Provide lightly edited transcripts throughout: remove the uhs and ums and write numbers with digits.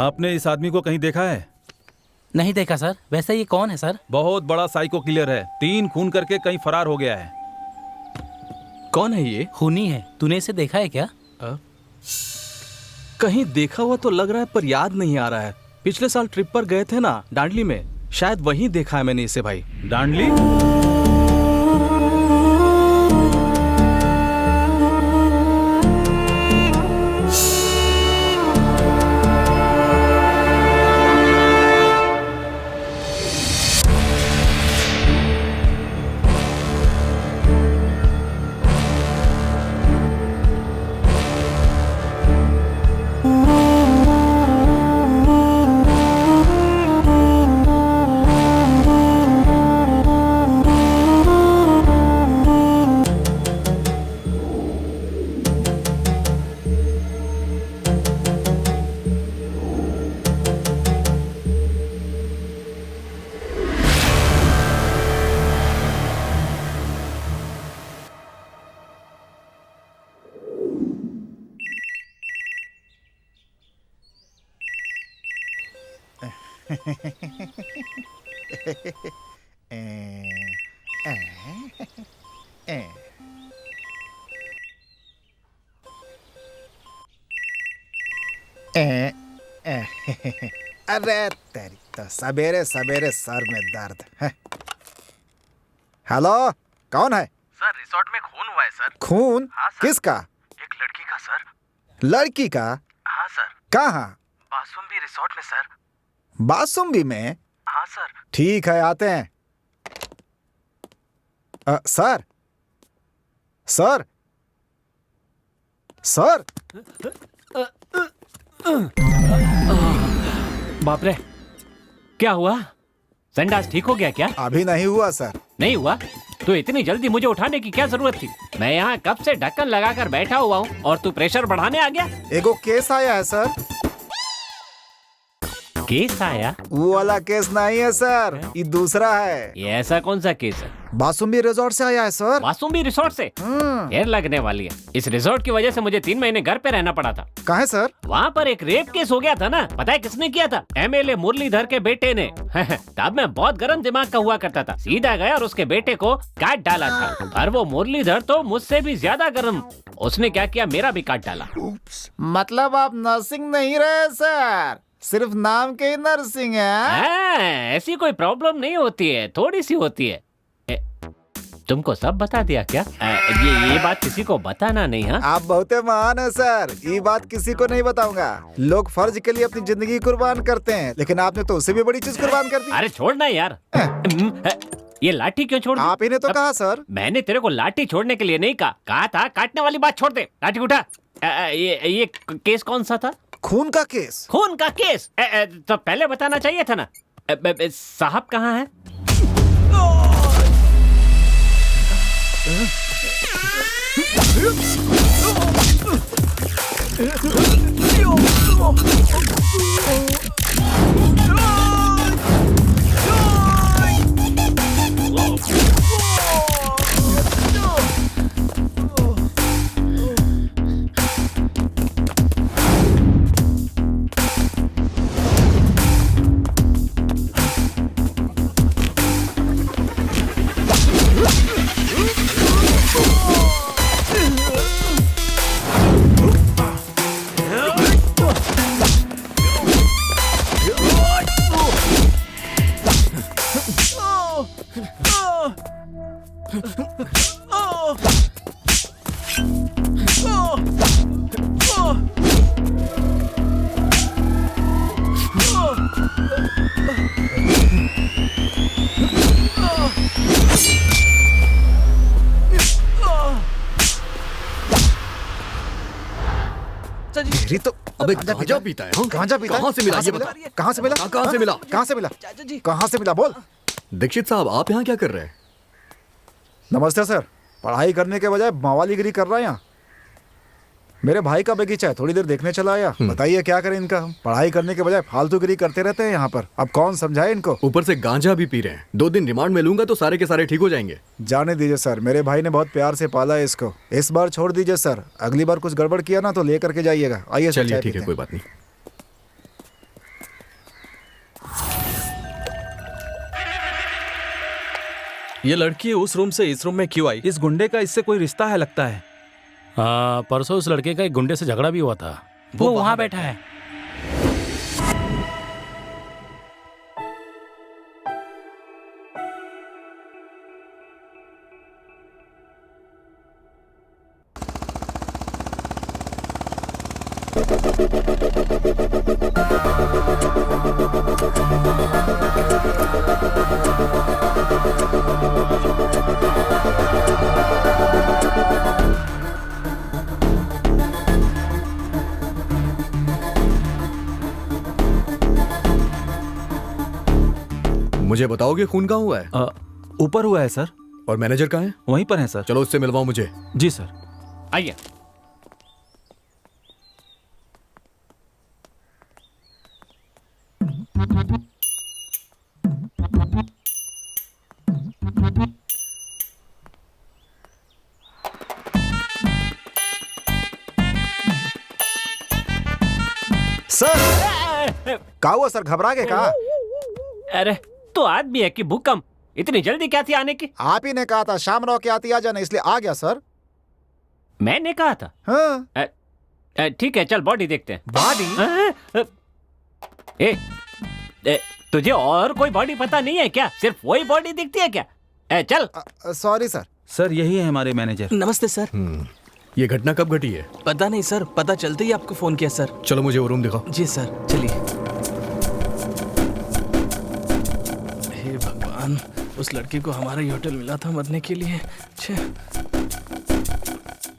आपने इस आदमी को कहीं देखा है? नहीं देखा सर। वैसे ये कौन है सर? बहुत बड़ा साइको किलर है, 3 खून करके कहीं फरार हो गया है। कौन है ये? खूनी है। तूने इसे देखा है क्या? कहीं देखा हुआ तो लग रहा है पर याद नहीं आ रहा है। पिछले साल ट्रिप पर गए थे ना डांडली में, शायद वहीं देखा है मैंने इसे भाई। डांडली? अरे तेरी तो सवेरे सवेरे सर में दर्द है। हेलो, कौन है? सर रिसोर्ट में खून हुआ है सर। खून? हाँ सर। किसका? एक लड़की का सर। लड़की का? हाँ सर। कहाँ? बासुम्बी रिसोर्ट में सर। बासुम्बी में? हाँ सर। ठीक है, आते हैं। सर सर सर बाप रे, क्या हुआ? संडास ठीक हो गया क्या? अभी नहीं हुआ सर। नहीं हुआ तो इतनी जल्दी मुझे उठाने की क्या जरूरत थी? मैं यहाँ कब से ढक्कन लगाकर बैठा हुआ हूँ और तू प्रेशर बढ़ाने आ गया? एगो केस आया है सर। केस आया? वो वाला केस नहीं है सर, ये दूसरा है। ये ऐसा कौन सा केस है? बासुम्बी रिजॉर्ट से आया है सर। बासुम्बी रिसोर्ट से? ढेर लगने वाली है। इस रिसोर्ट की वजह से मुझे 3 महीने घर पे रहना पड़ा था। कहाँ है सर? वहाँ पर एक रेप केस हो गया था ना। पता है किसने किया था? MLA मुरलीधर के बेटे ने। तब मैं बहुत गर्म दिमाग का हुआ करता था, सीधा गया और उसके बेटे को काट डाला था। और वो मुरलीधर तो मुझसे भी ज्यादा गर्म। उसने क्या किया, मेरा भी काट डाला। मतलब आप नर्सिंग नहीं रहे सर, सिर्फ नाम के ही नर्सिंग है? ऐसी कोई प्रॉब्लम नहीं होती है, थोड़ी सी होती है। तुमको सब बता दिया क्या? ये बात किसी को बताना नहीं। हाँ, आप बहुत महान है सर, ये बात किसी को नहीं बताऊंगा। लोग फर्ज के लिए अपनी जिंदगी कुर्बान करते हैं, लेकिन आपने तो उससे भी बड़ी चीज कुर्बान कर दी। अरे छोड़ना यार। ये लाठी क्यों छोड़ दी? आप ही ने तो कहा सर। मैंने तेरे को लाठी छोड़ने के लिए नहीं कहा था काटने वाली बात छोड़ दे। लाठी उठा। ये केस कौन सा था? खून का केस। खून का केस? तो पहले बताना चाहिए था ना। साहब कहाँ है? तो अबे गांजा पीता है? गांजा पीता है? कहाँ से मिला ये बता? कहाँ से मिला? कहाँ से मिला? कहाँ से मिला? कहाँ से मिला बोल। दीक्षित साहब, आप यहाँ क्या कर रहे हैं? नमस्ते सर। पढ़ाई करने के बजाय मवालीगिरी कर रहा है यहाँ। मेरे भाई का बगीचा है, थोड़ी देर देखने चला आया। बताइए क्या करें इनका हम। पढ़ाई करने के बजाय फालतूगिरी करते रहते हैं यहाँ पर। अब कौन समझाए इनको। ऊपर से गांजा भी पी रहे हैं। 2 दिन रिमांड में लूंगा तो सारे के सारे ठीक हो जाएंगे। जाने दीजिए सर, मेरे भाई ने बहुत प्यार से पाला है इसको। इस बार छोड़ दीजिए सर, अगली बार कुछ गड़बड़ किया ना तो लेकर के जाइएगा। आइए सर। चलिए ठीक है, कोई बात नहीं। ये लड़की उस रूम से इस रूम में क्यों आई? इस गुंडे का इससे कोई रिश्ता है लगता है। परसों उस लड़के का एक गुंडे से झगड़ा भी हुआ था। वो वहाँ बैठा है। मुझे बताओगे खून कहाँ हुआ है? ऊपर हुआ है सर। और मैनेजर कहाँ है? वहीं पर है सर। चलो उससे मिलवाओ मुझे। जी सर। आइए। सर का हुआ सर, घबरा गए का? अरे तो आदमी है कि भूकंप, इतनी जल्दी क्या थी आने की? आप ही ने कहा था शाम रहो के आती आ जाना, इसलिए आ गया सर। मैंने कहा था। हाँ। ठीक है, चल बॉडी देखते हैं। बॉडी? तुझे और कोई बॉडी पता नहीं है क्या? सिर्फ वही बॉडी दिखती है क्या? चल। Sorry sir. सर यही है हमारे मैनेजर। नमस्ते सर। ये घटना कब घटी है? पता नहीं सर, पता चलते ही आपको फोन किया सर। चलो मुझे वो रूम दिखाओ। जी सर, चलिए। हे भगवान, उस लड़की को हमारा ही होटल मिला था मरने के लिए।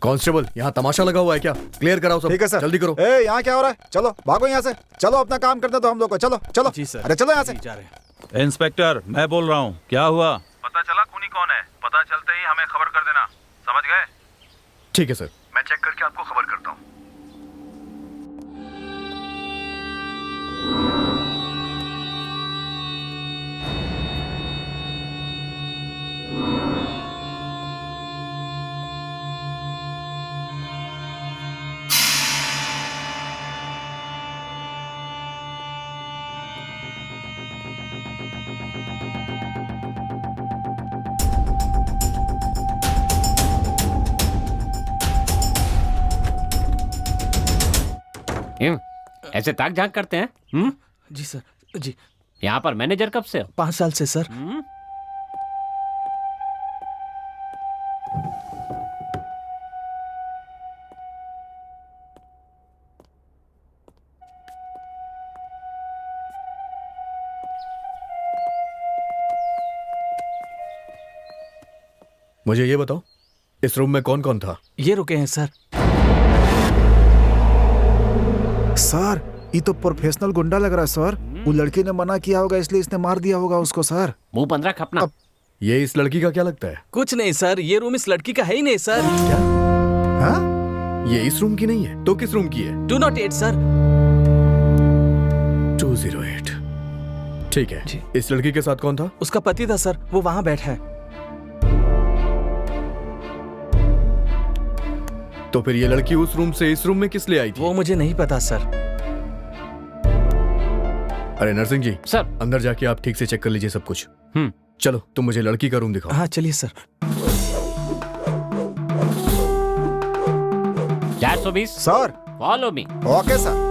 कांस्टेबल, यहाँ तमाशा लगा हुआ है क्या? क्लियर कराओ सब। ठीक है सर। जल्दी करो। ए, यहाँ क्या हो रहा है? चलो भागो यहाँ से, चलो अपना काम करते तो हम लोग को। चलो चलो। जी सर। अरे चलो यहाँ से। जा रहे हैं। इंस्पेक्टर मैं बोल रहा हूँ, क्या हुआ? पता चला खूनी कौन है? पता चलते ही हमें खबर कर देना, समझ गए? ठीक है सर। मैं चेक करके आपको खबर करता हूँ। ऐसे ताक झांक करते हैं? जी सर। जी। यहाँ पर मैनेजर कब से हो? 5 साल से सर। मुझे ये बताओ, इस रूम में कौन कौन था? ये रुके हैं सर। सर ये तो प्रोफेशनल गुंडा लग रहा है सर। वो लड़की ने मना किया होगा इसलिए इसने मार दिया होगा उसको सर। मुंह बंद रख अपना। ये इस लड़की का क्या लगता है? कुछ नहीं सर, ये रूम इस लड़की का है ही नहीं सर। क्या? हाँ? ये इस रूम की नहीं है तो किस रूम की है? 208 सर। 208। ठीक है जी। इस लड़की के साथ कौन था? उसका पति था सर, वो वहां बैठा है। तो फिर ये लड़की उस रूम से इस रूम में किस लिए आई थी? वो मुझे नहीं पता सर। अरे नरसिंह जी सर। अंदर जाके आप ठीक से चेक कर लीजिए सब कुछ। हम्म। चलो तुम मुझे लड़की का रूम दिखाओ। हाँ चलिए sir. 420। Sir follow me. Okay sir.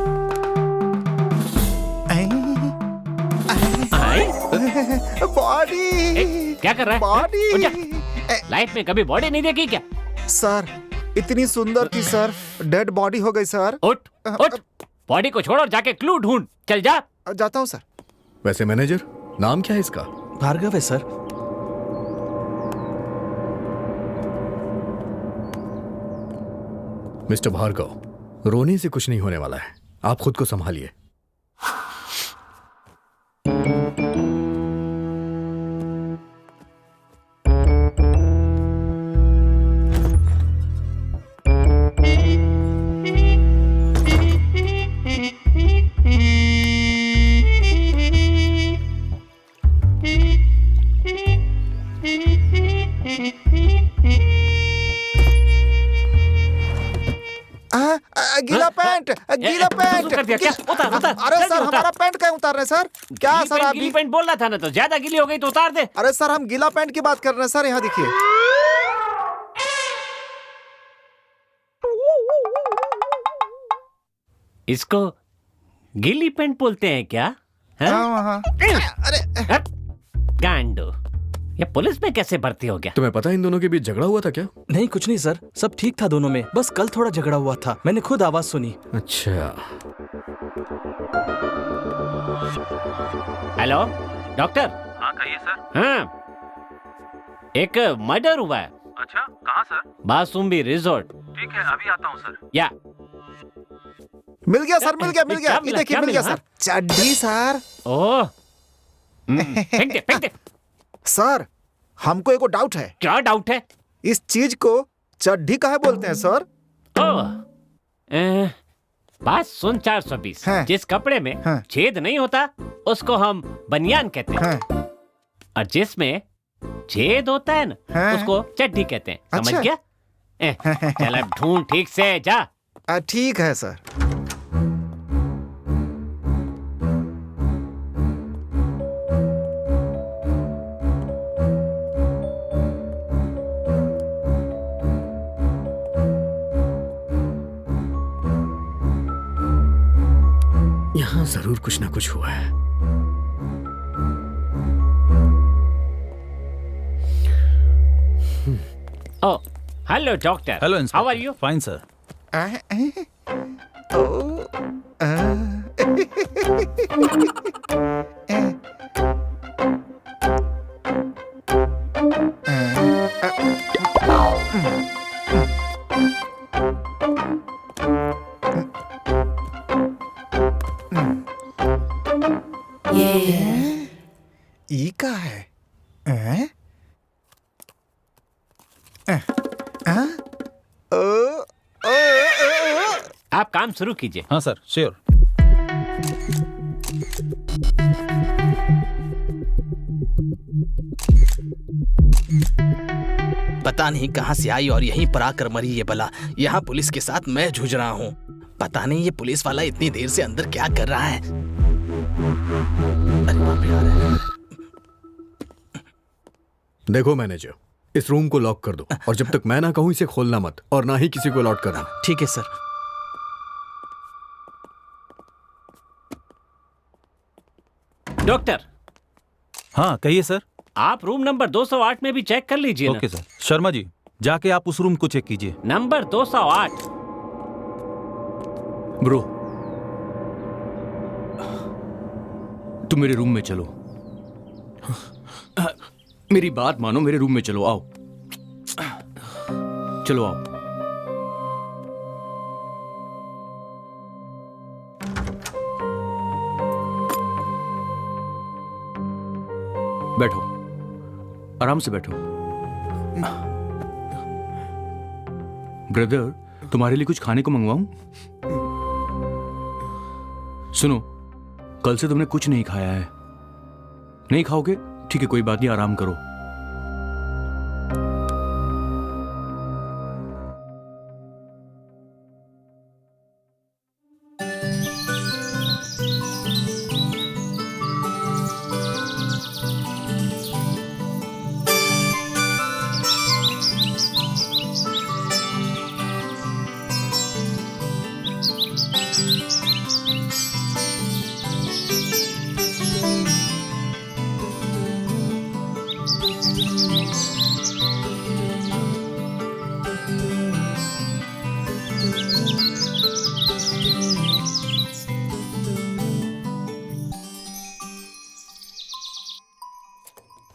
Body क्या कर रहा है? बॉडी। उठ जा। लाइफ में कभी बॉडी नहीं देखी क्या? सर इतनी सुंदर थी सर, डेड बॉडी हो गई सर। उठ उठ, बॉडी को छोड़ और जाके क्लू ढूंढ। चल जा। जाता हूँ सर। वैसे मैनेजर नाम क्या है इसका? भार्गव है सर। मिस्टर भार्गव, रोने से कुछ नहीं होने वाला है, आप खुद को संभालिए। गीला पैंट। गीला पैंट कर दिया क्या? उतार उतार अरे जल्दी सर उतार। हमारा पैंट कहीं उतार रहे हैं सर? क्या गीली सर पैंट, अभी? गीली पैंट बोल रहा था ना, तो ज्यादा गीली हो गई तो उतार दे। अरे सर हम गीला पैंट की बात कर रहे हैं सर, यहाँ देखिए। इसको गीली पैंट बोलते हैं क्या? हाँ? हाँ। हट, गांडो, ये पुलिस में कैसे भर्ती हो गया? तुम्हें पता है इन दोनों के बीच झगड़ा हुआ था क्या? नहीं कुछ नहीं सर, सब ठीक था दोनों में, बस कल थोड़ा झगड़ा हुआ था, मैंने खुद आवाज सुनी। अच्छा। Hello doctor. हाँ कहिए सर। हाँ, एक मर्डर हुआ है अच्छा कहाँ सर? बासुम्बी रिजॉर्ट। ठीक है अभी आता हूँ सर। या मिल गया सर, मिल गया, मिल गया। क्या ये मिला, देखिए क्या मिल गया मिला, सर, चड्डी सर। ओह, फेंक दे फेंक दे। सर हमको एक डाउट है, क्या डाउट है? इस चीज को चड्डी काहे बोलते हैं सर? ओह, बात सुन 420। हाँ। जिस कपड़े में हाँ। छेद नहीं होता उसको हम बनियान कहते हैं, हाँ। और जिसमें छेद होता है ना हाँ। उसको चड्डी कहते हैं। समझ अच्छा। गया? चल अब ढूंढ ठीक से, जा। ठीक है सर। यहाँ जरूर कुछ ना कुछ हुआ है। Oh, hello doctor. Hello how are you? Fine sir. ई का है? आप काम शुरू कीजिए। हाँ सर श्योर। पता नहीं कहाँ से आई और यहीं पर आकर मरी ये बला। यहाँ पुलिस के साथ मैं जूझ रहा हूँ, पता नहीं ये पुलिस वाला इतनी देर से अंदर क्या कर रहा है। अरे बाप रे, आ रहा है। देखो मैनेजर, इस रूम को लॉक कर दो और जब तक मैं ना कहूँ इसे खोलना मत, और ना ही किसी को अलॉट करना। ठीक है सर। डॉक्टर, हाँ कहिए सर। आप रूम नंबर 208 में भी चेक कर लीजिए ना। Okay sir. शर्मा जी जाके आप उस रूम को चेक कीजिए। नंबर 208। ब्रो, तुम मेरे रूम में चलो। मेरी बात मानो, मेरे रूम में चलो, आओ। चलो आओ। बैठो, आराम से बैठो। ब्रदर, तुम्हारे लिए कुछ खाने को मंगवाऊं? सुनो, कल से तुमने कुछ नहीं खाया है। नहीं खाओगे? ठीक है, कोई बात नहीं, आराम करो।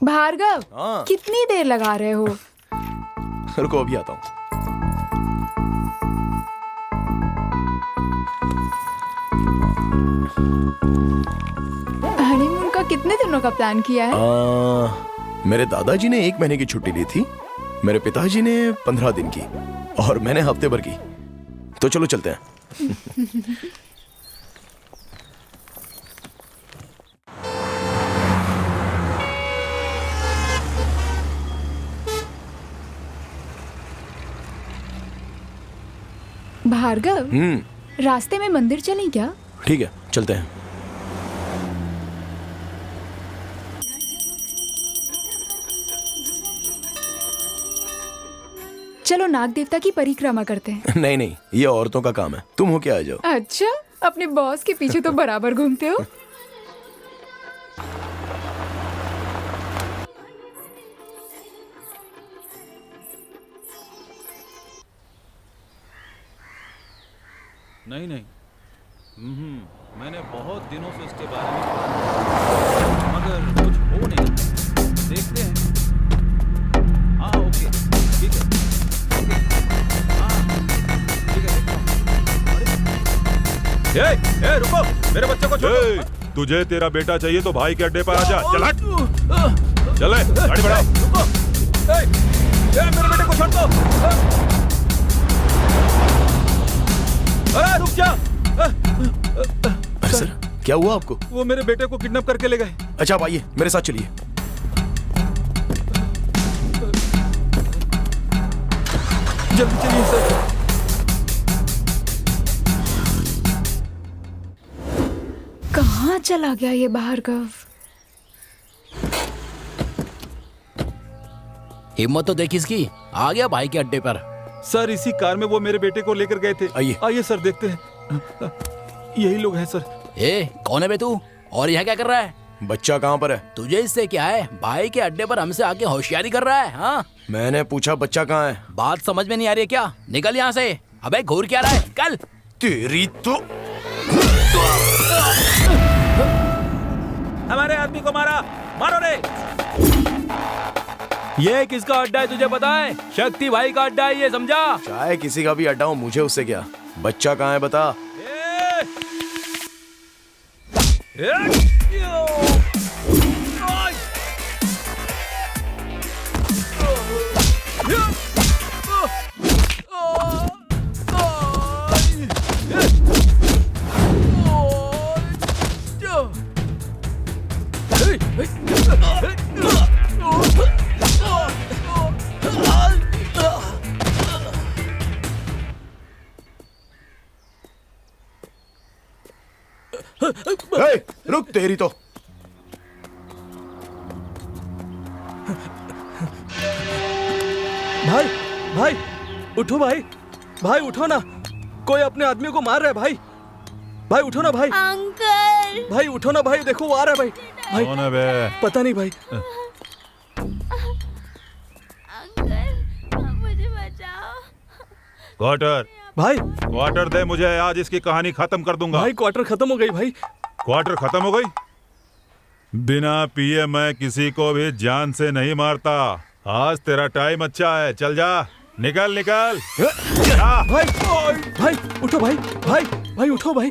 भार्गव, कितनी देर लगा रहे हो? रुको अभी आता हूँ। हनीमून का कितने दिनों का प्लान किया है? मेरे दादाजी ने 1 महीने की छुट्टी ली थी, मेरे पिताजी ने 15 दिन की, और मैंने हफ्ते भर की। तो चलो चलते हैं। भार्गव, रास्ते में मंदिर चलें क्या? ठीक है, चलते हैं। चलो नाग देवता की परिक्रमा करते हैं। नहीं नहीं, ये औरतों का काम है, तुम हो क्या आ जाओ। अच्छा, अपने बॉस के पीछे तो बराबर घूमते हो। नहीं नहीं, मैंने बहुत दिनों से इसके बारे में पढ़ा, मगर कुछ हो नहीं रहा। देखते हैं। हाँ ओके, ठीक है, ओके, हाँ ठीक है, देखता हूँ। ए रुको, मेरे बच्चे को छोड़ो। तुझे तेरा बेटा चाहिए तो भाई के अड्डे पर आजा। चल हट, चले गाड़ी बढ़ाओ। मेरे बेटे को छोड़ दो। अरे रुक जा। अरे सर, क्या हुआ आपको? वो मेरे बेटे को किडनैप करके ले गए। अच्छा आप आइए, मेरे साथ चलिए। जल्दी चलिए सर। कहाँ चला गया ये भार्गव? हिम्मत तो देखी इसकी, आ गया भाई के अड्डे पर। सर इसी कार में वो मेरे बेटे को लेकर गए थे। आइए। आइए सर, देखते हैं। यही लोग हैं सर। ए कौन है बे तू, और यहाँ क्या कर रहा है? बच्चा कहाँ पर है? तुझे इससे क्या है? भाई के अड्डे पर हमसे आके होशियारी कर रहा है। हाँ, मैंने पूछा बच्चा कहाँ है। बात समझ में नहीं आ रही है क्या? निकल यहाँ से। अबे घूर क्या रहा है? कल तेरी तो। हमारे आदमी को मारा, मारो रे। ये किसका अड्डा है तुझे पता है? शक्ति भाई का अड्डा है ये, समझा? चाहे किसी का भी अड्डा हो, मुझे उससे क्या। बच्चा कहाँ है बता। ए, रुक तेरी तो। भाई भाई उठो भाई, भाई उठो ना, कोई अपने आदमी को मार रहा है भाई। भाई उठो ना भाई। अंकल भाई उठो ना भाई, देखो वो आ रहा है भाई। भाई कौन है बे? पता नहीं भाई। अंकल मुझे बचाओ। क्वार्टर भाई क्वार्टर दे मुझे, आज इसकी कहानी खत्म कर दूंगा। भाई क्वार्टर खत्म हो गई भाई। क्वार्टर खत्म हो गई? बिना पिए मैं किसी को भी जान से नहीं मारता। आज तेरा टाइम अच्छा है, चल जा, निकल निकल। भाई भाई उठो भाई, भाई भाई उठो भाई,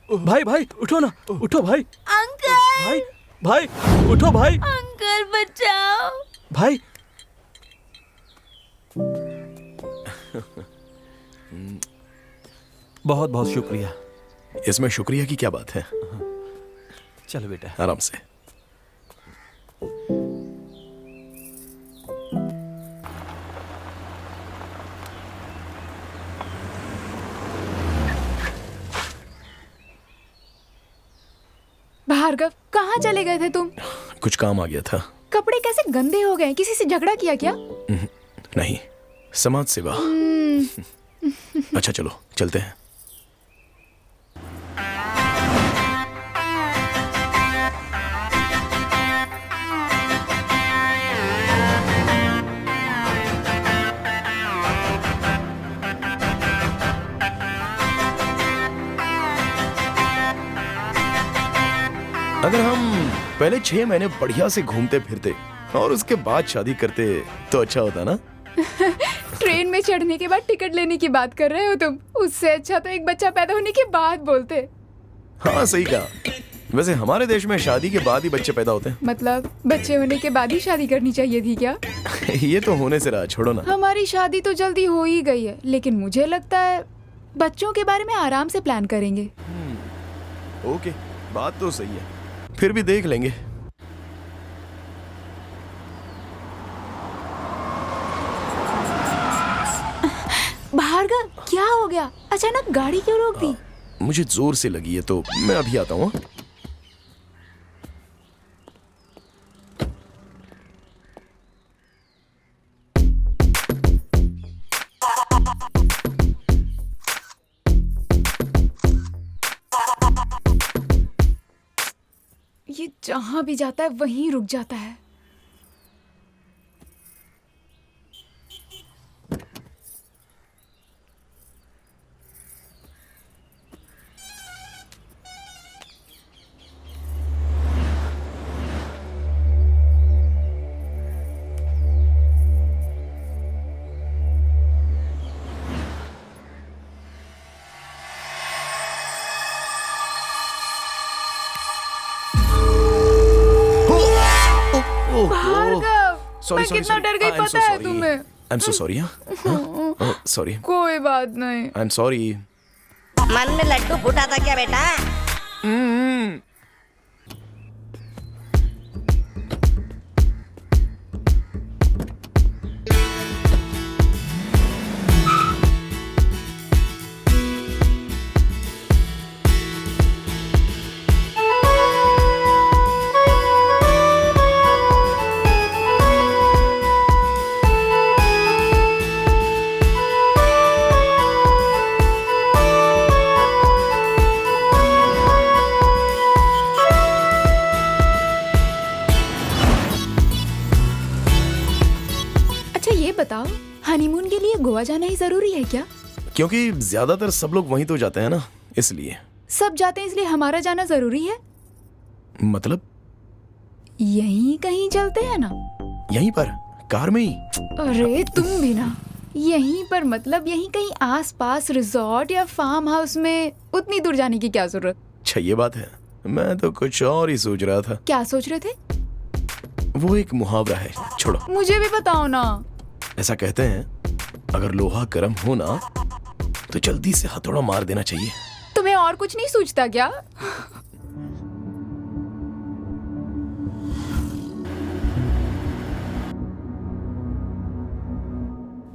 भाई भाई उठो ना, उठो भाई। अंकल भाई भाई उठो भाई, अंकल बचाओ। भाई बहुत बहुत शुक्रिया। इसमें शुक्रिया की क्या बात है? चलो बेटा। आराम से। भार्गव, कहाँ चले गए थे तुम? कुछ काम आ गया था। कपड़े कैसे गंदे हो गए? किसी से झगड़ा किया क्या? नहीं, समाज सेवा। अच्छा चलो चलते हैं। अगर हम पहले 6 महीने बढ़िया से घूमते फिरते और उसके बाद शादी करते तो अच्छा होता ना। ट्रेन में चढ़ने के बाद टिकट लेने की बात कर रहे हो तुम? उससे अच्छा तो एक बच्चा पैदा होने के बाद बोलते। हाँ सही कहा। वैसे हमारे देश में शादी के बाद ही बच्चे पैदा होते हैं। मतलब बच्चे होने के बाद ही शादी करनी चाहिए थी क्या? ये तो होने से रहा, छोड़ो ना। हमारी शादी तो जल्दी हो ही गई है, लेकिन मुझे लगता है बच्चों के बारे में आराम से प्लान करेंगे। ओके, बात तो सही है, फिर भी देख लेंगे। भार्गव, क्या हो गया? अचानक गाड़ी क्यों रोक दी? मुझे जोर से लगी है, तो मैं अभी आता हूँ। ये जहां भी जाता है वहीं रुक जाता है। भार्गव, मैं कितना डर गई पता है तुम्हें? I am so sorry. Sorry. कोई बात नहीं। I am sorry. मन में लड्डू फूटा था क्या बेटा? बताओ, हनीमून के लिए गोवा जाना ही जरूरी है क्या? क्योंकि ज्यादातर सब लोग वहीं तो जाते हैं ना, इसलिए। सब जाते हैं इसलिए हमारा जाना जरूरी है? मतलब? यहीं कहीं चलते हैं ना। यहीं पर कार में ही? अरे तुम भी ना। यहीं पर मतलब यहीं कहीं आसपास रिजॉर्ट या फार्म हाउस में। उतनी दूर जाने की क्या जरूरत? अच्छा ये बात है, मैं तो कुछ और ही सोच रहा था। क्या सोच रहे थे? वो एक मुहावरा है, छोड़ो। मुझे भी बताओ ना। ऐसा कहते हैं, अगर लोहा गर्म हो ना तो जल्दी से हथौड़ा मार देना चाहिए। तुम्हें और कुछ नहीं सूझता क्या?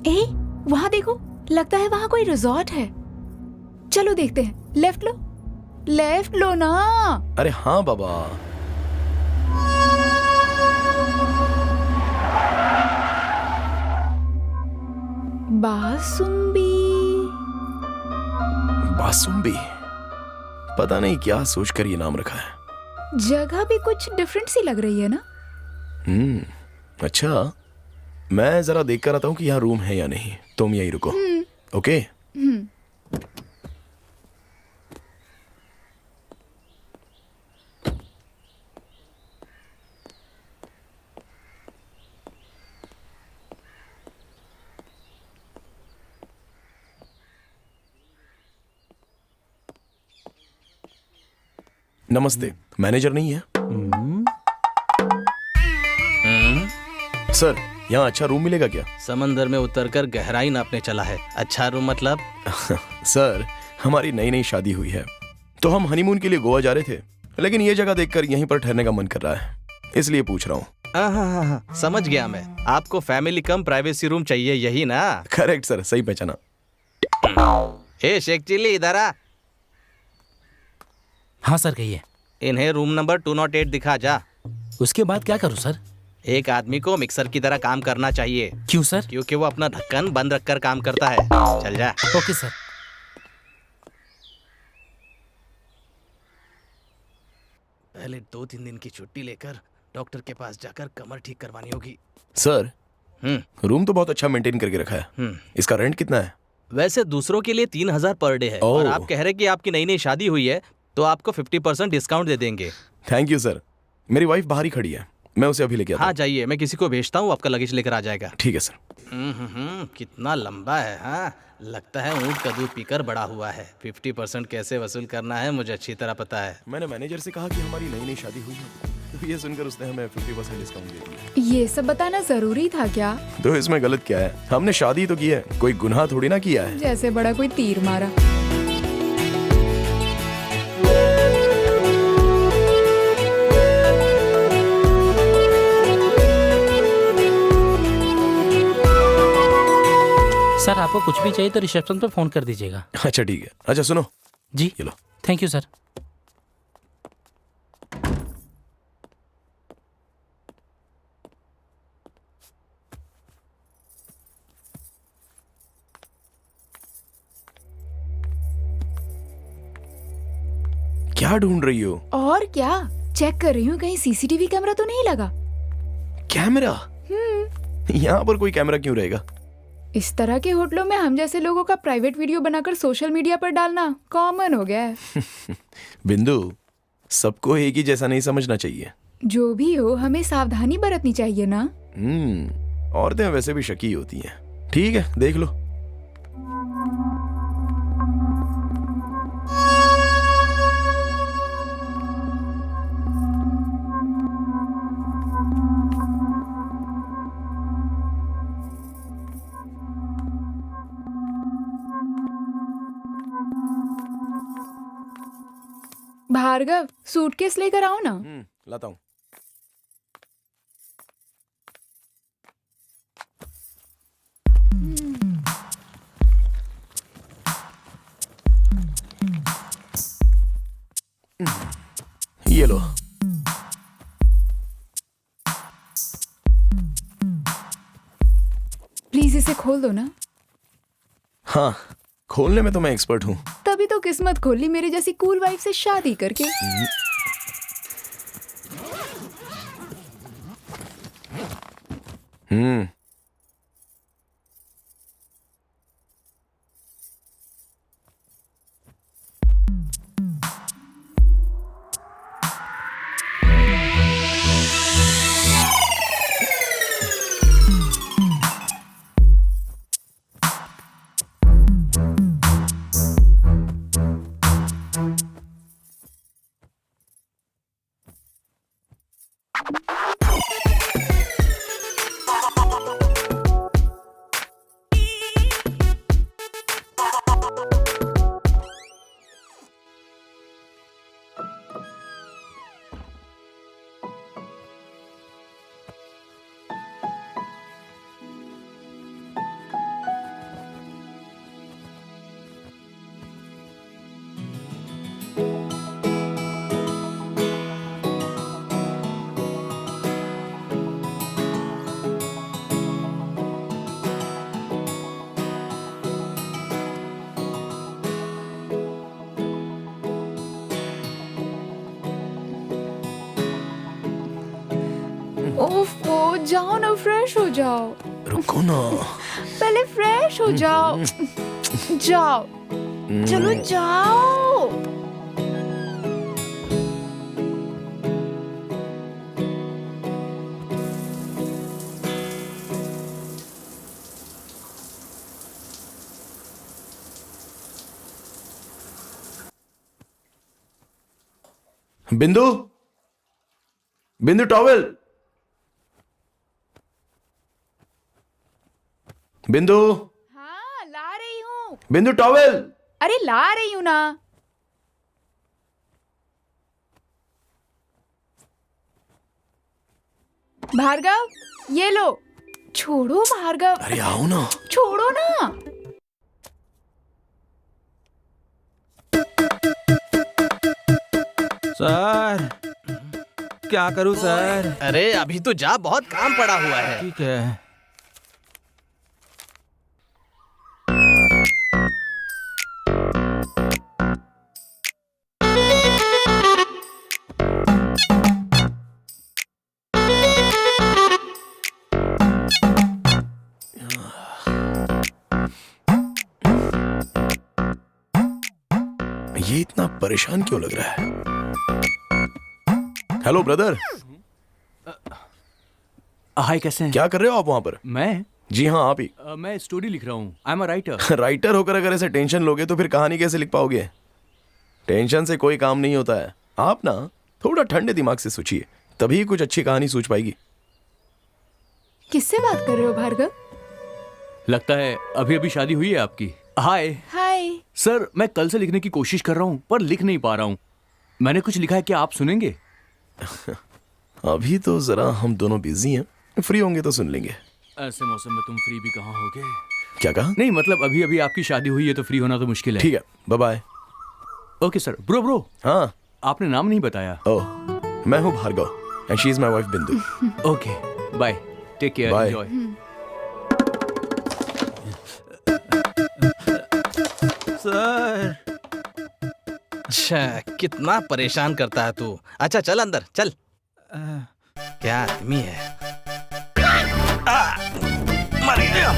ए, वहां देखो, लगता है वहां कोई रिजॉर्ट है। चलो देखते हैं। लेफ्ट लो, लेफ्ट लो ना। अरे हाँ बाबा। बासुंबी। बासुंबी? पता नहीं क्या सोचकर ये नाम रखा है। जगह भी कुछ डिफरेंट सी लग रही है ना? अच्छा, मैं जरा देख कर आता हूँ कि यहाँ रूम है या नहीं। तुम यहीं रुको। ओके? नमस्ते, मैनेजर नहीं है? सर, यहाँ अच्छा रूम मिलेगा क्या? समंदर में उतरकर गहराई नापने चला है। अच्छा रूम मतलब? सर, हमारी नई नई शादी हुई है, तो हम हनीमून के लिए गोवा जा रहे थे, लेकिन ये जगह देखकर यहीं पर ठहरने का मन कर रहा है, इसलिए पूछ रहा हूँ। समझ गया मैं। आपको फैमिली कम प्राइवेसी रूम चाहिए, यही ना? करेक्ट सर, सही पहचाना। हे शेख चिल्ली, इधर आ। हाँ सर, कहिए। इन्हें रूम नंबर 208 दिखा जा। उसके बाद क्या करूँ सर? एक आदमी को मिक्सर की तरह काम करना चाहिए। क्यों सर? क्योंकि वो अपना ढक्कन बंद रखकर काम करता है। चल जा। Okay sir. पहले 2-3 दिन की छुट्टी लेकर डॉक्टर के पास जाकर कमर ठीक करवानी होगी। सर, रूम तो बहुत अच्छा मेंटेन करके रखा है। इसका रेंट कितना है? वैसे दूसरों के लिए 3000 पर डे है, और आप कह रहे कि आपकी नई नई शादी हुई है, तो आपको 50% डिस्काउंट दे देंगे। Thank you sir. मेरी वाइफ बाहर ही खड़ी है, मैं उसे अभी लेके आता हूं। हाँ जाइए, मैं किसी को भेजता हूँ, आपका लगेज लेकर आ जाएगा। ठीक है सर। कितना लंबा है। हाँ, लगता है ऊँट का दूध पीकर बड़ा हुआ है। 50% कैसे वसूल करना है मुझे अच्छी तरह पता है। मैंने मैनेजर से कहा कि हमारी नई नई शादी हुई है, तो ये सुनकर उसने हमें 50% डिस्काउंट दे दिया। ये सब बताना जरूरी था क्या? तो इसमें गलत क्या है? हमने शादी तो की है, कोई गुनाह थोड़ी ना किया है। जैसे बड़ा कोई तीर मारा। सर, आपको कुछ भी चाहिए तो रिसेप्शन पे फोन कर दीजिएगा। अच्छा ठीक है। अच्छा सुनो, जी ये लो। Thank you sir. क्या ढूंढ रही हो? और क्या चेक कर रही हूँ, कहीं सीसीटीवी कैमरा तो नहीं लगा। कैमरा? यहाँ पर कोई कैमरा क्यों रहेगा? इस तरह के होटलों में हम जैसे लोगों का प्राइवेट वीडियो बनाकर सोशल मीडिया पर डालना कॉमन हो गया है। बिंदु, सबको एक ही जैसा नहीं समझना चाहिए। जो भी हो, हमें सावधानी बरतनी चाहिए ना। औरतें वैसे भी शकी होती हैं। ठीक है, देख लो। भार्गव, सूटकेस लेकर आओ ना। लाता हूँ। ये लो। प्लीज इसे खोल दो ना। हाँ, खोलने में तो मैं एक्सपर्ट हूँ। तभी तो किस्मत खोली मेरी जैसी कूल वाइफ से शादी करके। ओफो, जाओ ना, फ्रेश हो जाओ। रुको ना। पहले फ्रेश हो जाओ। जाओ, चलो जाओ। बिंदु, बिंदु टॉवेल। बिंदु। हाँ, ला रही हूँ। बिंदु टॉवेल। अरे ला रही हूँ ना। भार्गव, ये लो। छोड़ो भार्गव। अरे आओ ना। छोड़ो ना। सर, क्या करूं सर? अरे अभी तो जा, बहुत काम पड़ा हुआ है। ठीक है। ये इतना परेशान क्यों लग रहा है? Hello brother. हाय, कैसे हैं? क्या कर रहे हो आप वहां पर? मैं? जी हाँ, आप ही। मैं स्टोरी लिख रहा हूँ। I am a writer. Writer होकर अगर ऐसे टेंशन लोगे तो फिर कहानी कैसे लिख पाओगे? टेंशन से कोई काम नहीं होता है। आप ना थोड़ा ठंडे दिमाग से सोचिए, तभी कुछ अच्छी कहानी सूझ पाएगी। किससे बात कर रहे हो भार्गव? लगता है अभी अभी शादी हुई है आपकी। हाय। हाय। सर, मैं कल से लिखने की कोशिश कर रहा हूँ पर लिख नहीं पा रहा हूँ। मैंने कुछ लिखा है, क्या आप सुनेंगे? अभी तो जरा हम दोनों बिजी हैं, फ्री होंगे तो सुन लेंगे। ऐसे मौसम में तुम फ्री भी कहाँ होगे? क्या कहा? नहीं, मतलब अभी अभी आपकी शादी हुई है तो फ्री होना तो मुश्किल है। ठीक है, bye bye. Okay sir. Bro bro, हाँ आपने नाम नहीं बताया। ओह, मैं हूँ Bhargav and she is my wife Bindu. Okay, bye, take care, Bye. Enjoy. Sir अच्छा, कितना परेशान करता है तू। अच्छा चल अंदर चल। क्या आदमी है। मर गया।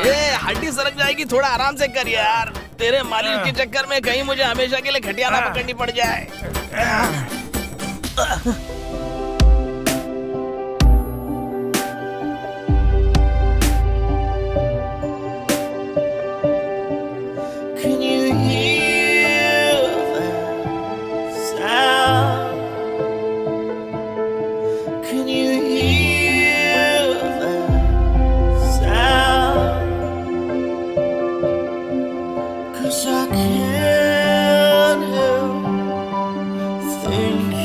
ए, हड्डी सरक जाएगी, थोड़ा आराम से कर यार। तेरे मालिक के चक्कर में कहीं मुझे हमेशा के लिए खटिया ना पकड़नी पड़ जाए। Can you hear that sound? Can you hear that sound? 'Cause I can't help thinking.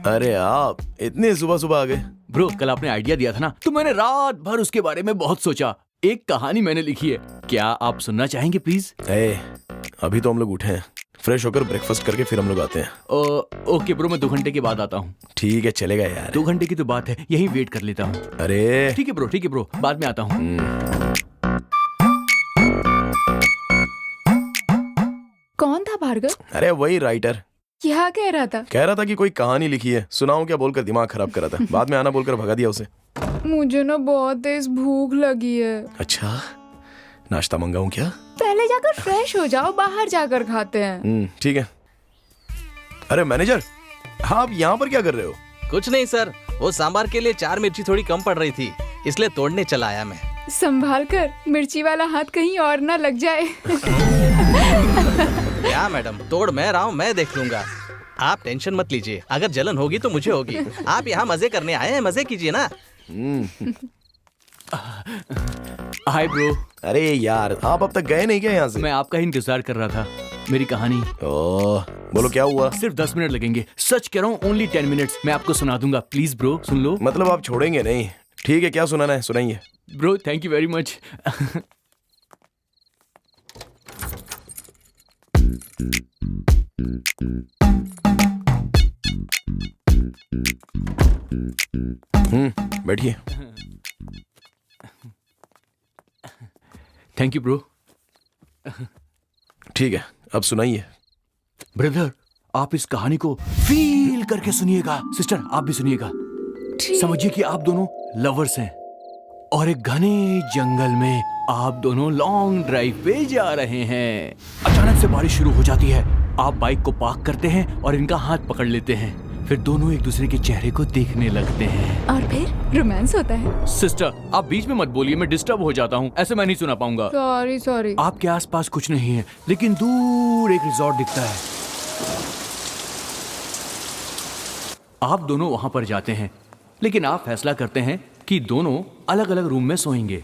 अरे आप इतने सुबह सुबह आ गए। ब्रो, कल आपने आइडिया दिया था ना, तो मैंने रात भर उसके बारे में बहुत सोचा। एक कहानी मैंने लिखी है, क्या आप सुनना चाहेंगे प्लीज? अभी तो हम लोग उठे हैं, फ्रेश होकर ब्रेकफास्ट करके फिर हम लोग आते हैं। ओके ब्रो, मैं 2 घंटे के बाद आता हूँ। ठीक है, चलेगा यार। 2 घंटे की तो बात है, यहीं वेट कर लेता हूँ। अरे ठीक है ब्रो, बाद में आता हूँ। कौन था भार्गव? अरे वही राइटर। क्या कह रहा था? कह रहा था कि कोई कहानी लिखी है, सुनाऊं क्या बोलकर दिमाग खराब कर रहा था। बाद में आना बोलकर भगा दिया उसे। मुझे ना बहुत तेज भूख लगी है। अच्छा, नाश्ता मंगाऊं क्या? पहले जाकर फ्रेश हो जाओ, बाहर जाकर खाते हैं। ठीक है। अरे मैनेजर, आप यहाँ पर क्या कर रहे हो? कुछ नहीं सर, वो सांबार के लिए 4 मिर्ची थोड़ी कम पड़ रही थी, इसलिए तोड़ने चला आया मैं। संभाल कर, मिर्ची वाला हाथ कहीं और ना लग जाए। क्या मैडम, तोड़ मैं रहा हूँ, मैं देख लूंगा। आप टेंशन मत लीजिए, अगर जलन होगी तो मुझे होगी। आप यहाँ मजे करने आए हैं, मजे कीजिए ना। Hi bro. अरे यार, आप अब तक गए नहीं क्या यहाँ से? मैं आपका ही इंतजार कर रहा था। मेरी कहानी। ओह, बोलो क्या हुआ? सिर्फ 10 मिनट लगेंगे, सच कह रहा हूँ, ओनली 10 मिनट्स। मैं आपको सुना दूंगा, प्लीज ब्रो, सुन लो। मतलब आप छोड़ेंगे नहीं? ठीक है, क्या सुनाना है सुनाइए। Bro, thank you very much. बैठिए। Thank you bro. ठीक है, अब सुनाइए। ब्रदर, आप इस कहानी को फील करके सुनिएगा। सिस्टर, आप भी सुनिएगा। समझिए कि आप दोनों लवर्स हैं और एक घने जंगल में आप दोनों लॉन्ग ड्राइव पे जा रहे हैं। अचानक से बारिश शुरू हो जाती है। आप बाइक को पार्क करते हैं और इनका हाथ पकड़ लेते हैं। फिर दोनों एक दूसरे के चेहरे को देखने लगते हैं और फिर रोमांस होता है। सिस्टर, आप बीच में मत बोलिए, मैं डिस्टर्ब हो जाता हूँ। ऐसे मैं नहीं सुना पाऊंगा। सॉरी। आपके आसपास कुछ नहीं है, लेकिन दूर एक रिजॉर्ट दिखता है। आप दोनों वहां पर जाते हैं, लेकिन आप फैसला करते हैं कि दोनों अलग अलग रूम में सोएंगे।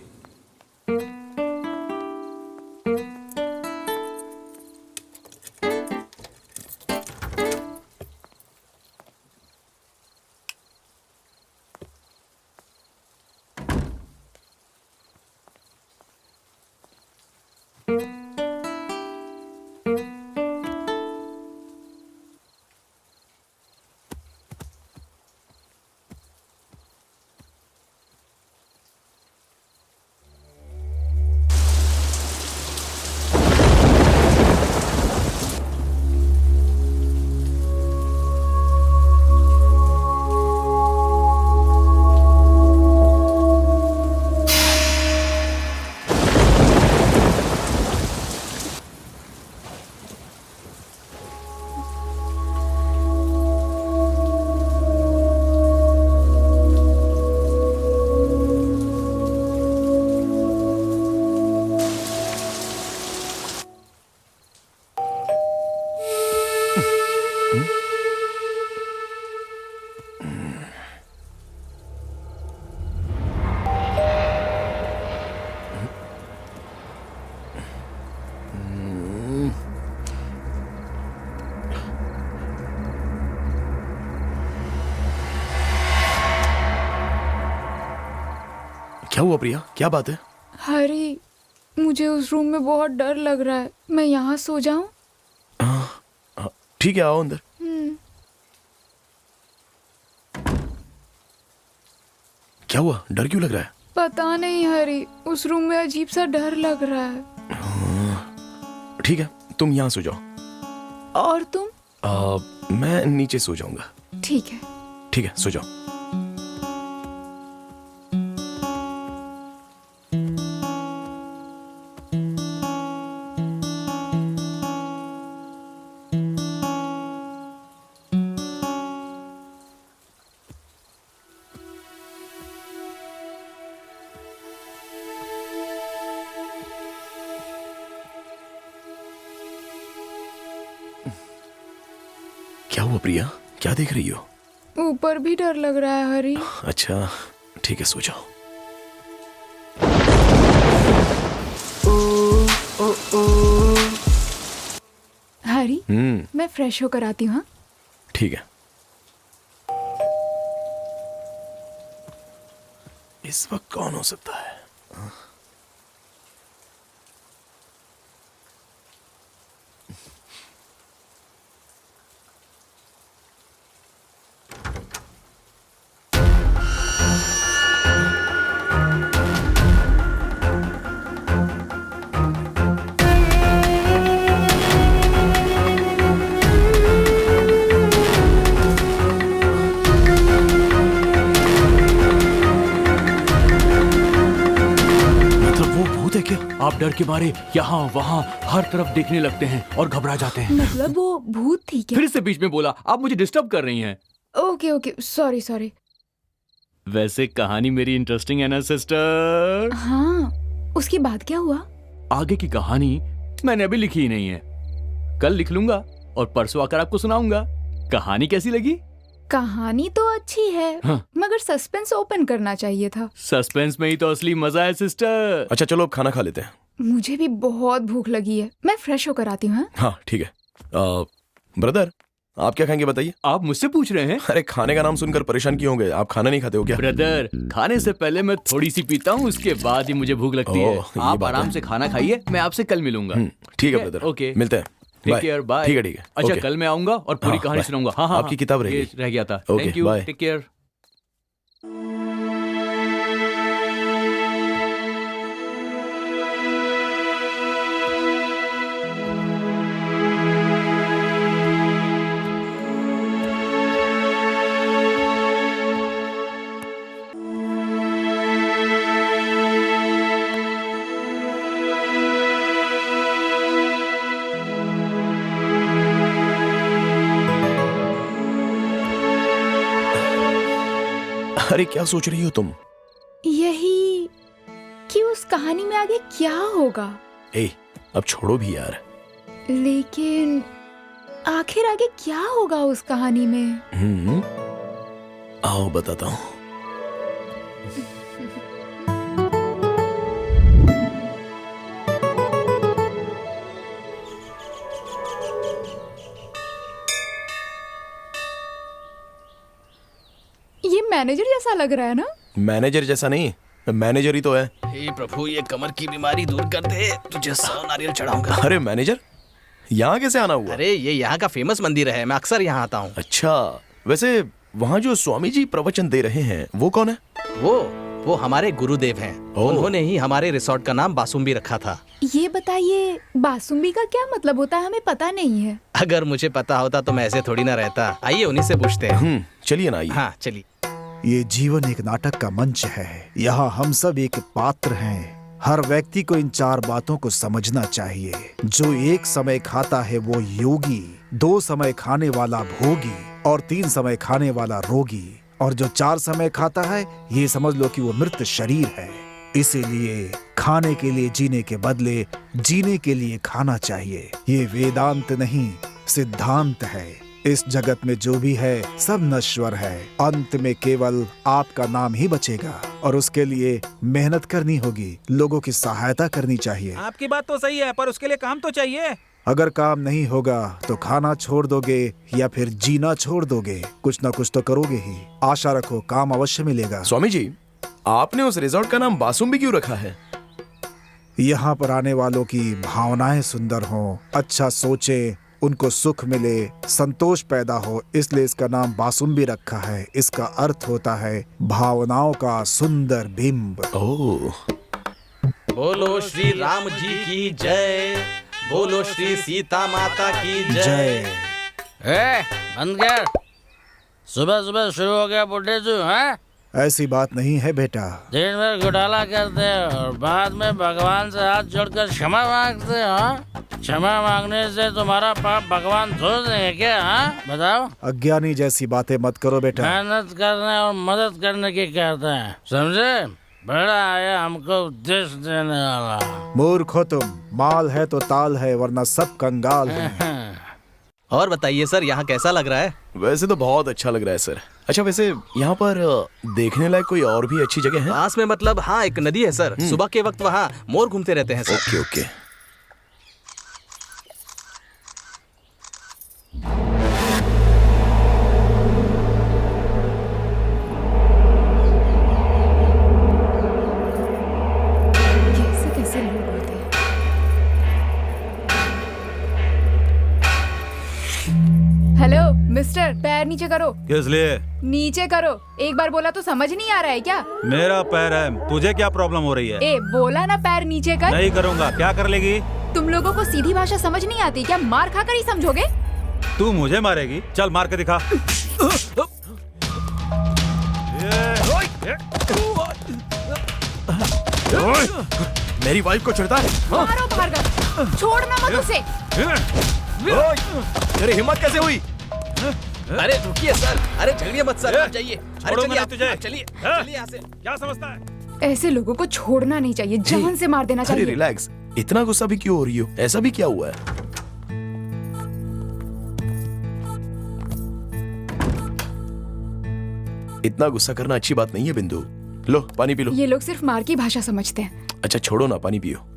क्या हुआ प्रिया, क्या बात है? हरी, मुझे उस रूम में बहुत डर लग रहा है। मैं यहाँ सो जाऊं? ठीक है, आओ अंदर। क्या हुआ, डर क्यों लग रहा है? पता नहीं हरी, उस रूम में अजीब सा डर लग रहा है। ठीक है, तुम यहाँ सो जाओ। और तुम? मैं नीचे सो जाऊंगा। ठीक है। ठीक है, सो जाओ। क्या हुआ प्रिया, क्या देख रही हो? ऊपर भी डर लग रहा है हरी। अच्छा, ठीक है, सो जाओ। हरी, मैं फ्रेश होकर आती हूँ। ठीक है। इस वक्त कौन हो सकता है? आप डर के मारे यहाँ वहाँ हर तरफ देखने लगते हैं और घबरा जाते हैं। मतलब वो भूत थी क्या? फिर से बीच में बोला, आप मुझे डिस्टर्ब कर रही हैं। Okay, sorry. वैसे कहानी मेरी इंटरेस्टिंग है ना सिस्टर? हाँ, उसके बाद क्या हुआ? आगे की कहानी मैंने अभी लिखी ही नहीं है, कल लिख लूंगा और परसों आकर आपको सुनाऊंगा। कहानी कैसी लगी? कहानी तो अच्छी है, मगर सस्पेंस ओपन करना चाहिए था। सस्पेंस में ही तो असली मजा है सिस्टर। अच्छा चलो अब खाना खा लेते हैं। मुझे भी बहुत भूख लगी है, मैं फ्रेश होकर आती हूँ। हाँ ठीक है। ब्रदर आप क्या खाएंगे बताइए? आप मुझसे पूछ रहे हैं? अरे खाने का नाम सुनकर परेशान क्यों हो गए? आप खाना नहीं खाते हो क्या? ब्रदर खाने से पहले मैं थोड़ी सी पीता हूँ, उसके बाद ही मुझे भूख लगती है। आप आराम से खाना खाइए, मैं आपसे कल मिलूंगा। ठीक है ब्रदर, ओके मिलते हैं। Take care, bye. ठीक है। अच्छा कल मैं आऊंगा और पूरी कहानी सुनाऊंगा। हाँ, आपकी किताब रह गया था। Thank you, take care. अरे क्या सोच रही हो तुम? यही कि उस कहानी में आगे क्या होगा। ए, अब छोड़ो भी यार। लेकिन आखिर आगे क्या होगा उस कहानी में? आओ बताता हूँ। ये मैनेजर जैसा लग रहा है ना? मैनेजर जैसा नहीं, मैनेजर ही तो है। हे प्रभु, ये कमर की बीमारी दूर कर दे, तुझे 100 नारियल चढ़ाऊंगा। अरे मैनेजर, यहाँ कैसे आना हुआ? अरे ये यहाँ का फेमस मंदिर है, मैं अक्सर यहाँ आता हूँ। अच्छा, वैसे वहाँ जो स्वामी जी प्रवचन दे रहे हैं वो कौन है? वो हमारे गुरुदेव हैं। उन्होंने ही हमारे रिसोर्ट का नाम बासुम्बी रखा था। ये बताइए, बासुम्बी का क्या मतलब होता है? हमें पता नहीं है। अगर मुझे पता होता तो मैं ऐसे थोड़ी ना रहता। आइए उन्हीं से पूछते हैं। चलिए ना, आइए। हाँ चलिए। ये जीवन एक नाटक का मंच है। यहाँ हम सब एक पात्र हैं। हर व्यक्ति को इन 4 बातों को समझना चाहिए। जो एक समय खाता है वो योगी, 2 समय खाने वाला भोगी और 3 समय खाने वाला रोगी, और जो 4 समय खाता है ये समझ लो कि वो मृत शरीर है। इसीलिए खाने के लिए जीने के बदले जीने के लिए खाना चाहिए। ये वेदांत नहीं, सिद्धांत है। इस जगत में जो भी है सब नश्वर है। अंत में केवल आपका नाम ही बचेगा और उसके लिए मेहनत करनी होगी, लोगों की सहायता करनी चाहिए। आपकी बात तो सही है, पर उसके लिए काम तो चाहिए। अगर काम नहीं होगा तो खाना छोड़ दोगे या फिर जीना छोड़ दोगे। कुछ ना कुछ तो करोगे ही। आशा रखो काम अवश्य मिलेगा। स्वामी जी, आपने उस रिजॉर्ट का नाम बासुम्बी क्यों रखा है? यहाँ पर आने वालों की भावनाएं सुंदर हों, अच्छा सोचें, उनको सुख मिले, संतोष पैदा हो, इसलिए इसका नाम बासुम्बी रखा है। इसका अर्थ होता है भावनाओं का सुंदर बिंब। बोलो श्री राम जी की जय, बोलो श्री सीता माता की जय। बंद कर, सुबह सुबह शुरू हो गया बुढ़े जो है। ऐसी बात नहीं है बेटा। दिन भर घोटाला करते हैं और बाद में भगवान से हाथ जोड़कर क्षमा मांगते हो। क्षमा मांगने से तुम्हारा पाप भगवान धो देंगे क्या? बताओ। अज्ञानी जैसी बातें मत करो बेटा। मेहनत करने और मदद करने की कहते हैं, समझे? बड़ा आया हमको उपदेश देने वाला। मूर्ख हो तुम। माल है तो ताल है, वरना सब कंगाल है। और बताइए सर, यहाँ कैसा लग रहा है? वैसे तो बहुत अच्छा लग रहा है सर। अच्छा, वैसे यहाँ पर देखने लायक कोई और भी अच्छी जगह है? पास में मतलब हाँ, एक नदी है सर। सुबह के वक्त वहाँ मोर घूमते रहते हैं सर। ओके। कैसे लोग होते हैं। हेलो मिस्टर, पैर नीचे करो। किस लिए? नीचे करो। एक बार बोला तो समझ नहीं आ रहा है क्या? मेरा पैर है, तुझे क्या प्रॉब्लम हो रही है? ए, बोला ना पैर नीचे कर। नहीं करूँगा। क्या कर लेगी? तुम लोगों को सीधी भाषा समझ नहीं आती क्या? मार खाकर ही समझोगे? तू मुझे मारेगी? चल मार के दिखा। मेरी वाइफ को चिढ़ता है? मारो भार्गव, छोड़ना मत उसे। तेरी हिम्मत कैसे हुई? अरे रुकिए सर, अरे झगड़िए मत सर, आप जाइए। अरे चलिए आप, तुझे। चलिए यहाँ से। क्या समझता है? ऐसे लोगों को छोड़ना नहीं चाहिए, जान से मार देना अरे चाहिए। रिलैक्स, इतना गुस्सा भी क्यों हो रही हो? ऐसा भी क्या हुआ है? इतना गुस्सा करना अच्छी बात नहीं है बिंदु। लो पानी पी लो। ये लोग सिर्फ मार की भाषा समझते हैं। अच्छा छोड़ो ना, पानी पियो।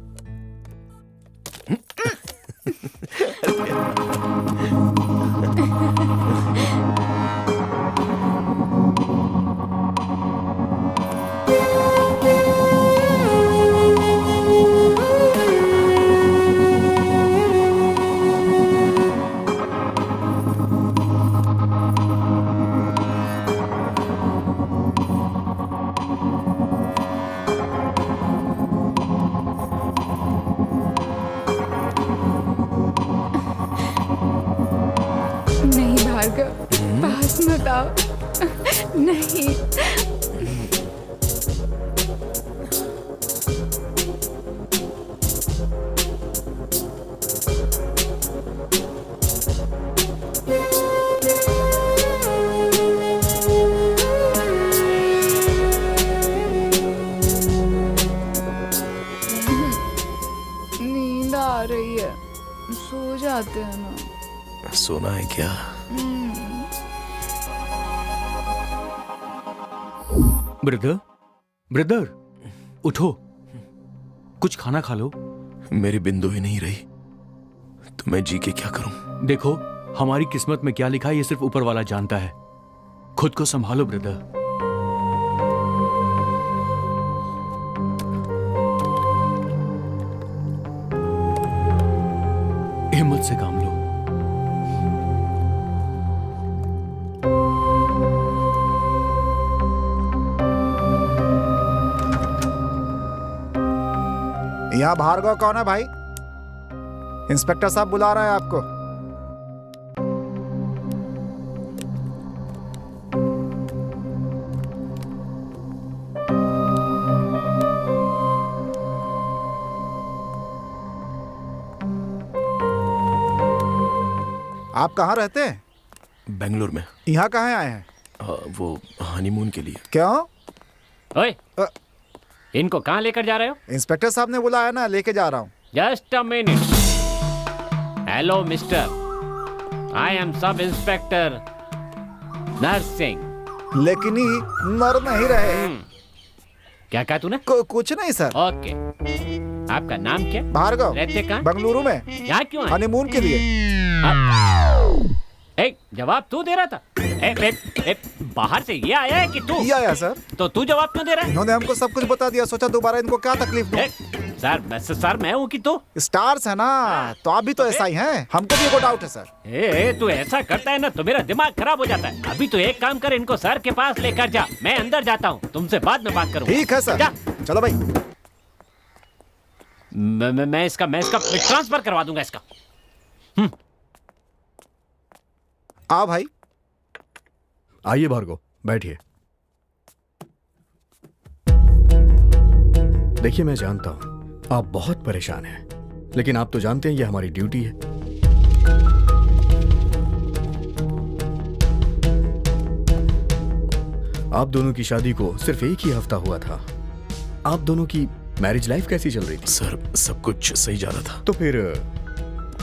नहीं भार्गव, पास मत आओ। नहीं। आ रही है, सो जाते हैं ना। सोना है क्या? ब्रदर, ब्रदर, उठो, कुछ खाना खा लो। मेरी बिंदु ही नहीं रही तो मैं जी के क्या करूं? देखो, हमारी किस्मत में क्या लिखा है ये सिर्फ ऊपर वाला जानता है। खुद को संभालो ब्रदर। हिम्मत से काम लो। यहाँ भार्गव कौन है भाई? इंस्पेक्टर साहब बुला रहे हैं आपको। आप कहाँ रहते हैं? बेंगलुरु में। यहाँ कहाँ आए हैं? वो हनीमून के लिए। क्यों? ओए, इनको कहाँ लेकर जा रहे हो? इंस्पेक्टर साहब ने बुलाया ना, लेके जा रहा हूँ। Just a minute. Hello mister, I am sub inspector nursing. लेकिन ही नर नहीं रहे। क्या कहा तूने? कुछ नहीं सर। ओके, आपका नाम क्या? भार्गव। रहते कहाँ? बेंगलुरु में। यहाँ क्यों आए? हनीमून के लिए। जवाब तू दे रहा था। बाहर से ये आया है कि तू? ये आया सर। तो तू जवाब क्यों दे रहा है? इन्होंने हमको सब कुछ बता दिया, सोचा दोबारा इनको क्या तकलीफ दूं। सर मैं हूँ कि तू? स्टार्स है ना, तो आप भी तो ऐसा ही हैं। हमको भी कोई डाउट है सर। तू ऐसा करता है ना तो मेरा दिमाग खराब हो जाता है। अभी तो एक काम कर, इनको सर के पास लेकर जा, मैं अंदर जाता हूँ, तुमसे बाद में बात करूँगा। ठीक है सर। जा। चलो भाई। मैं इसका ट्रांसफर करवा दूंगा इसका। आ भाई। आइए भार्गव, बैठिए। देखिए, मैं जानता हूं आप बहुत परेशान हैं, लेकिन आप तो जानते हैं ये हमारी ड्यूटी है। आप दोनों की शादी को सिर्फ एक ही हफ्ता हुआ था। आप दोनों की मैरिज लाइफ कैसी चल रही थी? सर, सब कुछ सही जा रहा था। तो फिर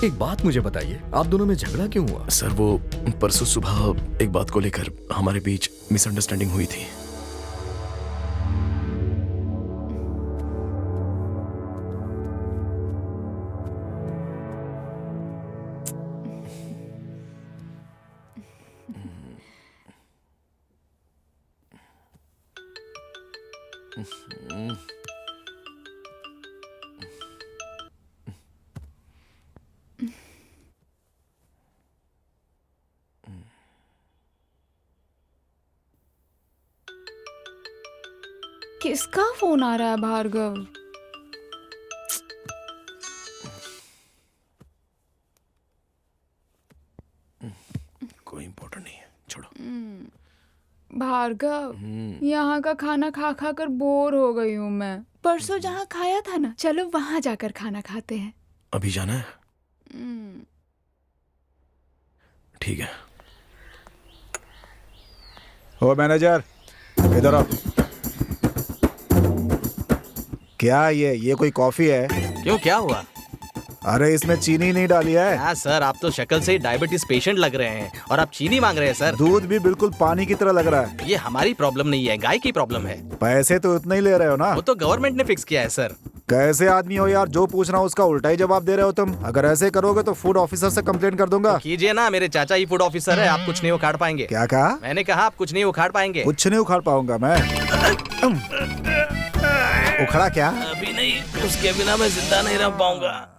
एक बात मुझे बताइए, आप दोनों में झगड़ा क्यों हुआ? सर, वो परसों सुबह एक बात को लेकर हमारे बीच मिसअंडरस्टैंडिंग हुई थी। किसका फोन आ रहा है भार्गव? कोई इम्पोर्टेंट नहीं है, छोड़ो। भार्गव, यहाँ का खाना खा खा कर बोर हो गई हूँ मैं। परसों जहाँ खाया था ना, चलो वहाँ जाकर खाना खाते हैं। अभी जाना है? ठीक है। ओ मैनेजर, इधर आओ। क्या ये कोई कॉफी है? क्यों, क्या हुआ? अरे इसमें चीनी नहीं डाली है। हाँ सर, आप तो शक्ल से ही डायबिटीज पेशेंट लग रहे हैं और आप चीनी मांग रहे हैं सर। दूध भी बिल्कुल पानी की तरह लग रहा है। ये हमारी प्रॉब्लम नहीं है, गाय की प्रॉब्लम है। पैसे तो उतने ही ले रहे हो ना? वो तो गवर्नमेंट ने फिक्स किया है सर। कैसे आदमी हो यार, जो पूछ रहा हूँ उसका उल्टा ही जवाब दे रहे हो तुम। अगर ऐसे करोगे तो फूड ऑफिसर से कंप्लेंट कर दूंगा। कीजिए ना, मेरे चाचा ही फूड ऑफिसर है, आप कुछ नहीं उखाड़ पाएंगे। क्या कहा? मैंने कहा आप कुछ नहीं उखाड़ पाएंगे। कुछ नहीं उखाड़ पाऊंगा मैं। उखड़ा क्या? अभी नहीं, उसके बिना मैं जिंदा नहीं रह पाऊंगा।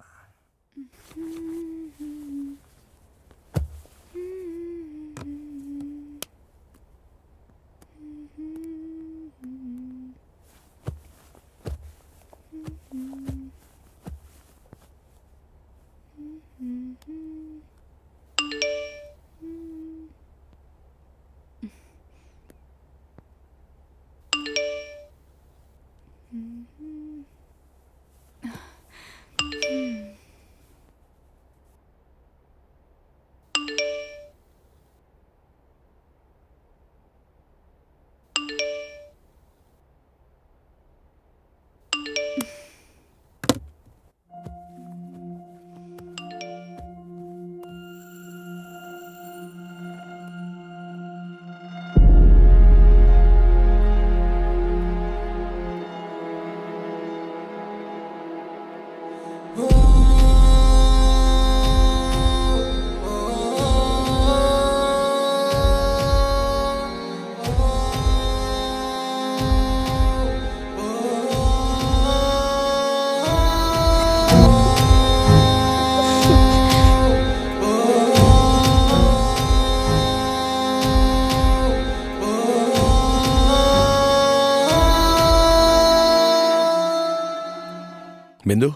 बिंदु,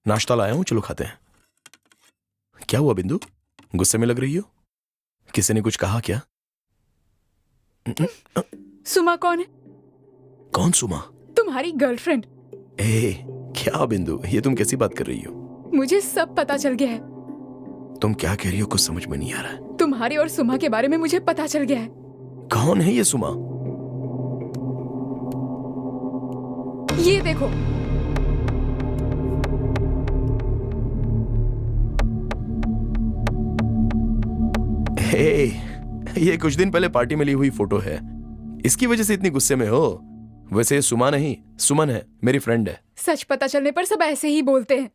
नाश्ता लाया हूं, चलो खाते हैं। क्या हुआ बिंदु, गुस्से में लग रही हो? किसी ने कुछ कहा क्या? सुमा कौन है? कौन सुमा? तुम्हारी गर्लफ्रेंड। ए, क्या बिंदु, ये तुम कैसी बात कर रही हो? मुझे सब पता चल गया है। तुम क्या कह रही हो, कुछ समझ में नहीं आ रहा है। तुम्हारी और सुमा के बारे में मुझे पता चल गया है। कौन है ये सुमा? ये देखो। हे, ये कुछ दिन पहले पार्टी में ली हुई फोटो है, इसकी वजह से इतनी गुस्से में हो? वैसे ये सुमा नहीं, सुमन है, मेरी फ्रेंड है। सच पता चलने पर सब ऐसे ही बोलते हैं।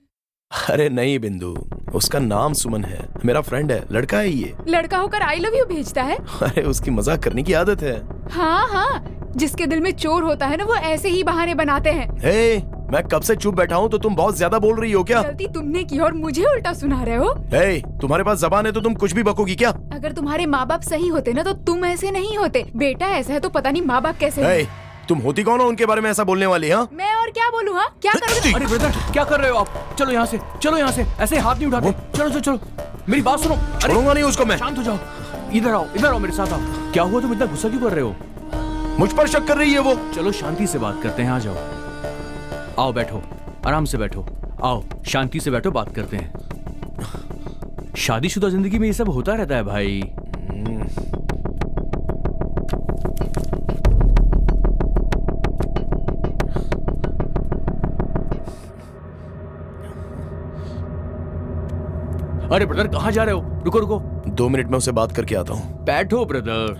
अरे नहीं बिंदु, उसका नाम सुमन है, मेरा फ्रेंड है, लड़का है ये। लड़का होकर आई लव यू भेजता है? अरे उसकी मजाक करने की आदत है। हाँ हाँ, जिसके दिल में चोर होता है ना, वो ऐसे ही बहाने बनाते हैं। हे, मैं कब से चुप बैठा हूँ, तो तुम बहुत ज्यादा बोल रही हो क्या? गलती तुमने की और मुझे उल्टा सुना रहे हो। हे, तुम्हारे पास जबान है तो तुम कुछ भी बकोगी क्या? अगर तुम्हारे माँ बाप सही होते ना, तो तुम ऐसे नहीं होते। बेटा ऐसा है तो पता नहीं माँ बाप कैसे हे, तुम होती कौन हो उनके बारे में ऐसा बोलने वाली? हाँ, मैं और क्या बोलूँ? हाँ, क्या करोगे? अरे ब्रदर, क्या कर रहे हो आप? चलो यहाँ से, चलो यहाँ से, ऐसे हाथ नहीं उठाते। चलो चलो चलो, मेरी बात सुनो। छोड़ूंगा नहीं उसको मैं। शांत हो जाओ, इधर आओ मेरे साथ आओ। क्या हुआ, तुम इतना गुस्सा क्यों कर रहे हो? मुझ पर शक कर रही है वो। चलो शांति से बात करते हैं, आ जाओ। आओ बैठो, आराम से बैठो, आओ शांति से बैठो, बात करते हैं। शादीशुदा जिंदगी में ये सब होता रहता है भाई। अरे ब्रदर, कहाँ जा रहे हो? रुको रुको, 2 मिनट में उससे बात करके आता हूँ। बैठो ब्रदर,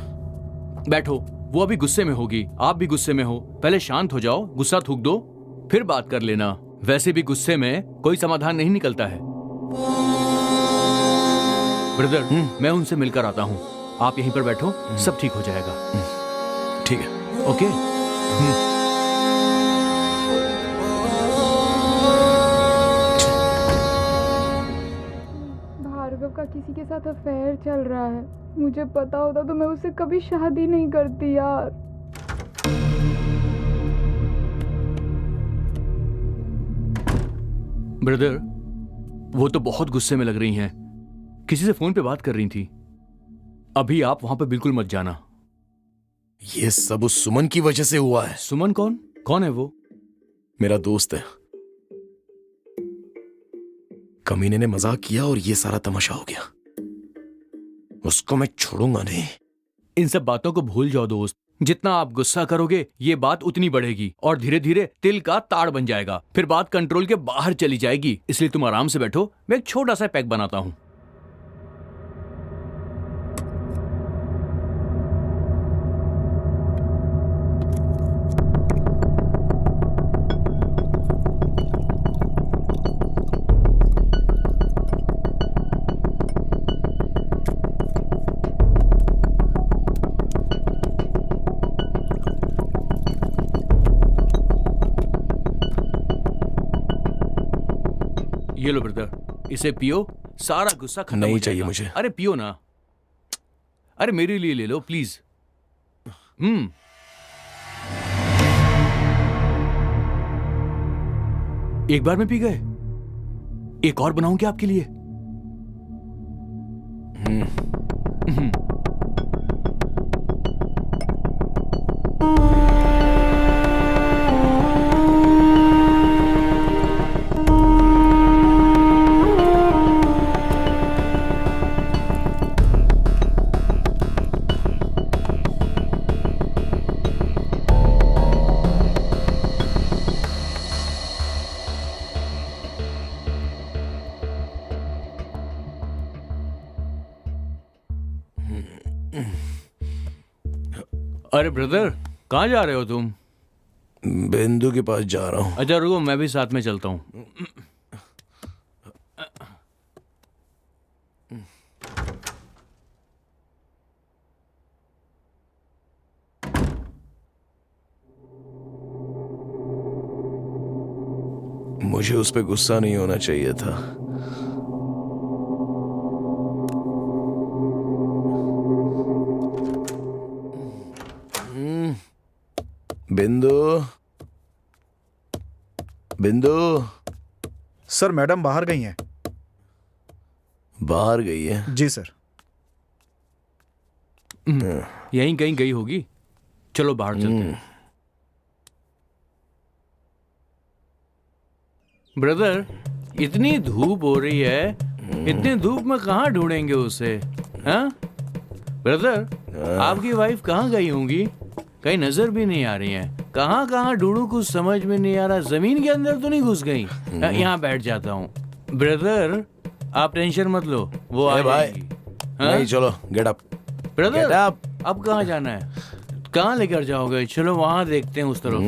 बैठो। वो अभी गुस्से में होगी, आप भी गुस्से में हो। पहले शांत हो जाओ, गुस्सा थूक दो, फिर बात कर लेना। वैसे भी गुस्से में कोई समाधान नहीं निकलता है। ब्रदर, मैं उनसे मिलकर आता हूँ, आप यहीं पर बैठो, सब ठीक हो जाएगा। ठीक है, ओके। भार्गव का किसी के साथ अफेयर चल रहा है। मुझे पता होता तो मैं उससे कभी शादी नहीं करती यार। ब्रदर, वो तो बहुत गुस्से में लग रही हैं, किसी से फोन पे बात कर रही थी। अभी आप वहां पे बिल्कुल मत जाना। ये सब उस सुमन की वजह से हुआ है। सुमन कौन? कौन है वो? मेरा दोस्त है। कमीने ने मजाक किया और ये सारा तमाशा हो गया। उसको मैं छोड़ूंगा नहीं। इन सब बातों को भूल जाओ दोस्त। जितना आप गुस्सा करोगे, ये बात उतनी बढ़ेगी और धीरे धीरे तिल का ताड़ बन जाएगा। फिर बात कंट्रोल के बाहर चली जाएगी। इसलिए तुम आराम से बैठो, मैं एक छोटा सा पैक बनाता हूं। ये लो ब्रदर, इसे पियो, सारा गुस्सा खत्म हो जाएगा। नहीं चाहिए मुझे। अरे पियो ना, अरे मेरे लिए ले लो प्लीज। एक बार में पी गए, एक और बनाऊं क्या आपके लिए? अरे ब्रदर, कहाँ जा रहे हो तुम? बिंदु के पास जा रहा हूँ। अच्छा रुको, मैं भी साथ में चलता हूँ। मुझे उस पर गुस्सा नहीं होना चाहिए था। बिंदु, बिंदु सर मैडम बाहर गई हैं। बाहर गई है? जी सर। यहीं कहीं गई होगी, चलो बाहर चलते हैं। ब्रदर, इतनी धूप हो रही है, इतनी धूप में कहाँ ढूंढेंगे उसे? हाँ ब्रदर, आपकी वाइफ कहाँ गई होंगी? कहीं नजर भी नहीं आ रही है। कहाँ कहाँ ढूंढूं, कुछ समझ में नहीं आ रहा। जमीन के अंदर तो नहीं घुस गई? यहाँ बैठ जाता हूँ। ब्रदर आप टेंशन मत लो, वो आ जाएगी। नहीं, चलो गेट अप। ब्रदर अब कहाँ जाना है? कहाँ लेकर जाओगे? चलो वहाँ देखते हैं उस तरफ।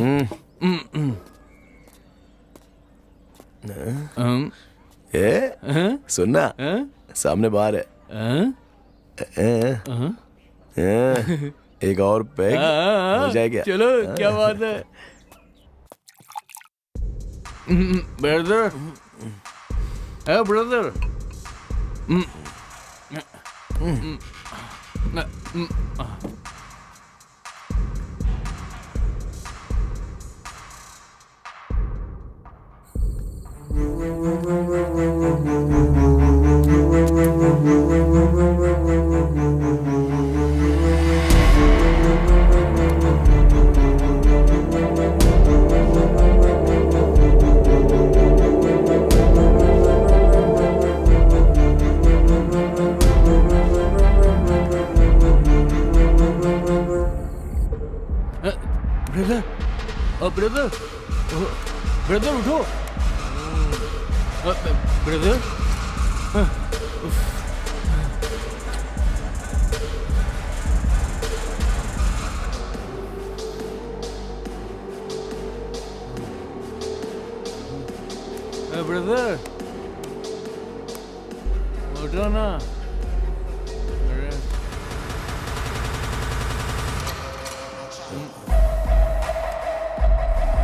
सुनना, सामने बाहर है। एक और पैग हो जाए क्या? चलो क्या बात है। ब्रदर, ब्रदर, ब्रदर, ब्रदर उठो। ब्रदर, ब्रदर उठो ना।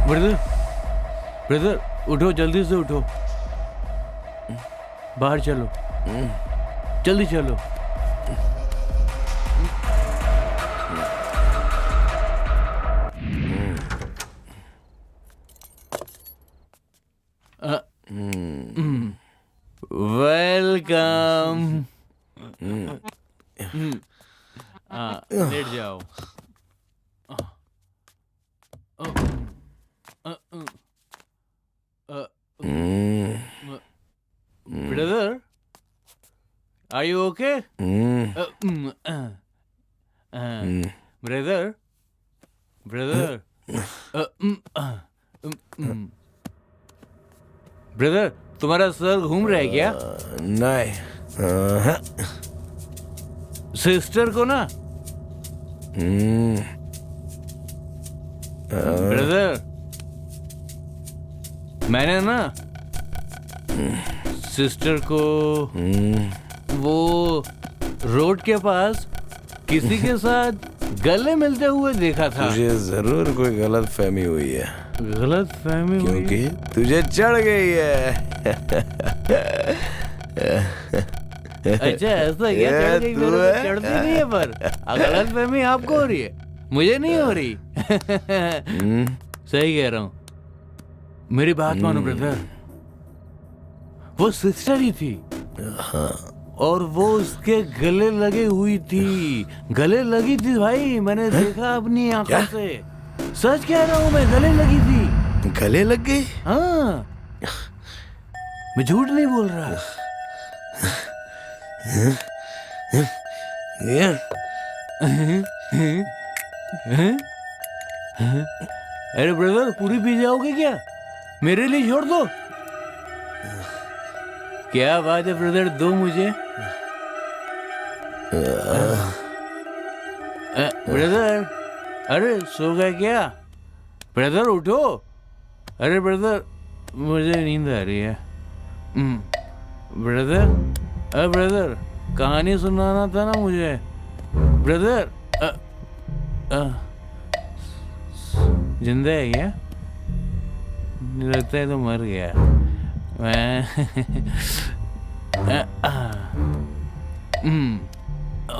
ब्रदर, ब्रदर उठो, जल्दी से उठो, बाहर चलो, जल्दी चलो। वेलकम। लेट जाओ। Brother, are you okay? Brother, brother, brother तुम्हारा सर घूम रहा है क्या? नहीं। सिस्टर को ना। ब्रदर, मैंने ना सिस्टर को वो रोड के पास किसी के साथ गले मिलते हुए देखा था। तुझे जरूर कोई गलत फहमी हुई है। गलत फहमी हुई? क्योंकि तुझे चढ़ गई है। अच्छा ऐसा क्या? चढ़ गई? मेरे को चढ़ती नहीं है, पर गलत फहमी आपको हो रही है, मुझे नहीं हो रही। सही कह रहा हूँ। मेरी बात मानो ब्रदर, वो सिस्टर ही थी और वो उसके गले लगे हुई थी। गले लगी थी भाई, मैंने देखा अपनी आंखों से। सच कह रहा हूँ मैं, गले लगी थी। गले लग गई? हाँ, मैं झूठ नहीं बोल रहा। अरे ब्रदर, पूरी पी जाओगे क्या? मेरे लिए छोड़ दो। क्या बात है ब्रदर, दो मुझे। ब्रदर, अरे सो गए क्या? ब्रदर उठो। अरे ब्रदर, मुझे नींद आ रही है। ब्रदर, अरे ब्रदर, कहानी सुनाना था ना मुझे। ब्रदर, जिंदा है क्या? लगता है तो मर गया।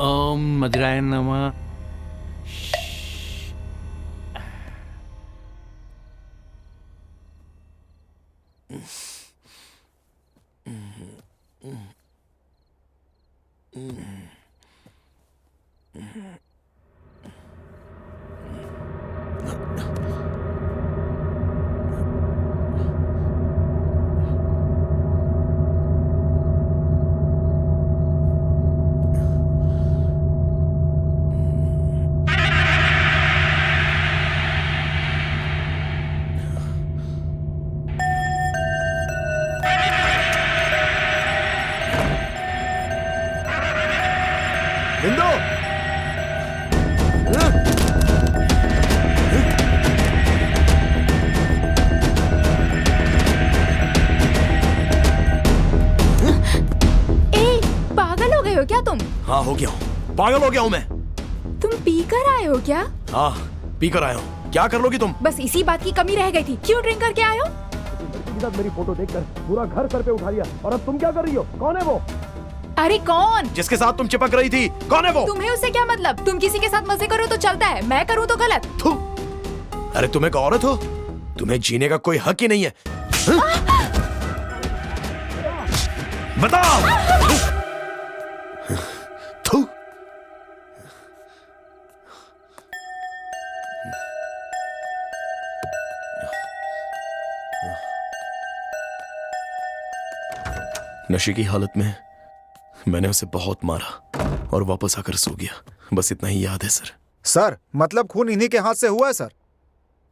ओम मदिराय नमः। बिंदु ए, पागल हो गए हो क्या तुम? हाँ हो गया हूँ, पागल हो गया हूँ मैं। तुम पी कर आए हो क्या? हाँ पी कर आया हूँ। क्या कर लोगी तुम? बस इसी बात की कमी रह गई थी। क्यों ड्रिंक करके आए हो? मेरी फोटो देखकर पूरा घर सर पे उठा लिया, और अब तुम क्या कर रही हो? कौन है वो? अरे कौन? जिसके साथ तुम चिपक रही थी, कौन है वो? तुम्हें उससे क्या मतलब? तुम किसी के साथ मजे करो तो चलता है, मैं करूँ तो गलत। थू। अरे तुम एक औरत हो, तुम्हें जीने का कोई हक ही नहीं है। बताओ। थू। नशे की हालत में मैंने उसे बहुत मारा और वापस आकर सो गया। बस इतना ही याद है सर। सर मतलब खून इन्हीं के हाथ से हुआ है सर?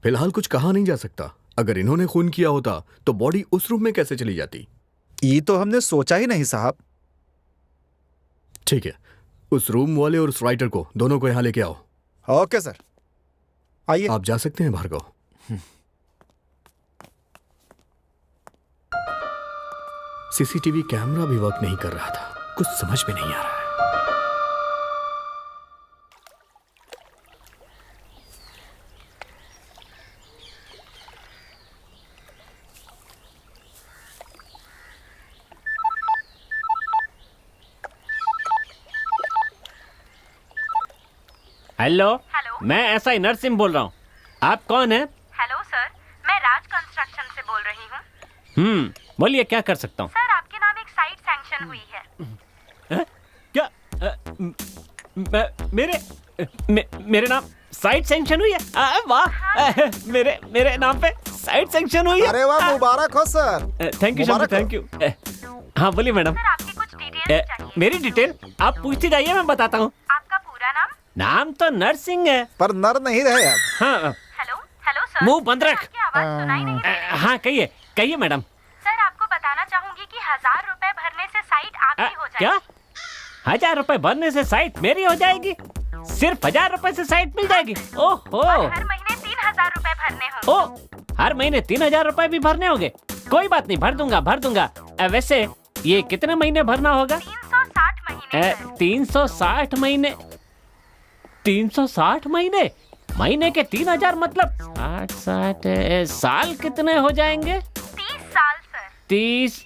फिलहाल कुछ कहा नहीं जा सकता। अगर इन्होंने खून किया होता तो बॉडी उस रूम में कैसे चली जाती? ये तो हमने सोचा ही नहीं साहब। ठीक है, उस रूम वाले और उस राइटर को दोनों को यहाँ लेके आओ। ओके सर, आइए। आप जा सकते हैं भार्गव। सीसीटीवी कैमरा भी वर्क नहीं कर रहा था, कुछ समझ में नहीं आ रहा है। हेलो, मैं SI नरसिंह बोल रहा हूँ। आप कौन हैं? हेलो सर, मैं राज कंस्ट्रक्शन से बोल रही हूँ। बोलिए क्या कर सकता हूँ? सर आपके नाम एक साइट सैंक्शन हुई है। क्या मेरे नाम साइट सैंक्शन हुई है? वाह, मेरे नाम पे साइट सैंक्शन हुई है। अरे वाह, मुबारक हो sir. Thank you sir, thank you. हाँ बोलिए मैडम। सर आपकी कुछ डिटेल चाहिए। मेरी डिटेल आप पूछती जाइए, मैं बताता हूँ। आपका पूरा नाम? नाम तो नरसिंह है, पर नर नहीं रहे आप। हाँ। हेलो हेलो सर, मुंह बंद रख। आपकी आवाज सुनाई नहीं दे। हाँ कहिए कहिए मैडम। सर आपको बताना चाहूंगी कि 1000 रुपए भरने से साइट आपकी हो जाएगी। क्या 1000 रुपए भरने से साइट मेरी हो जाएगी? सिर्फ 1000 रुपए से साइट मिल जाएगी? ओहो। हर महीने 3000 रुपए भरने होंगे। ओ, हर महीने 3000 रुपए भी भरने होंगे? कोई बात नहीं, भर दूंगा। वैसे ये कितने महीने भरना होगा? 360 महीने। 360 महीने? 360 महीने? महीने के 3000 मतलब 60 साल कितने हो जाएंगे? 30 साल सर। 30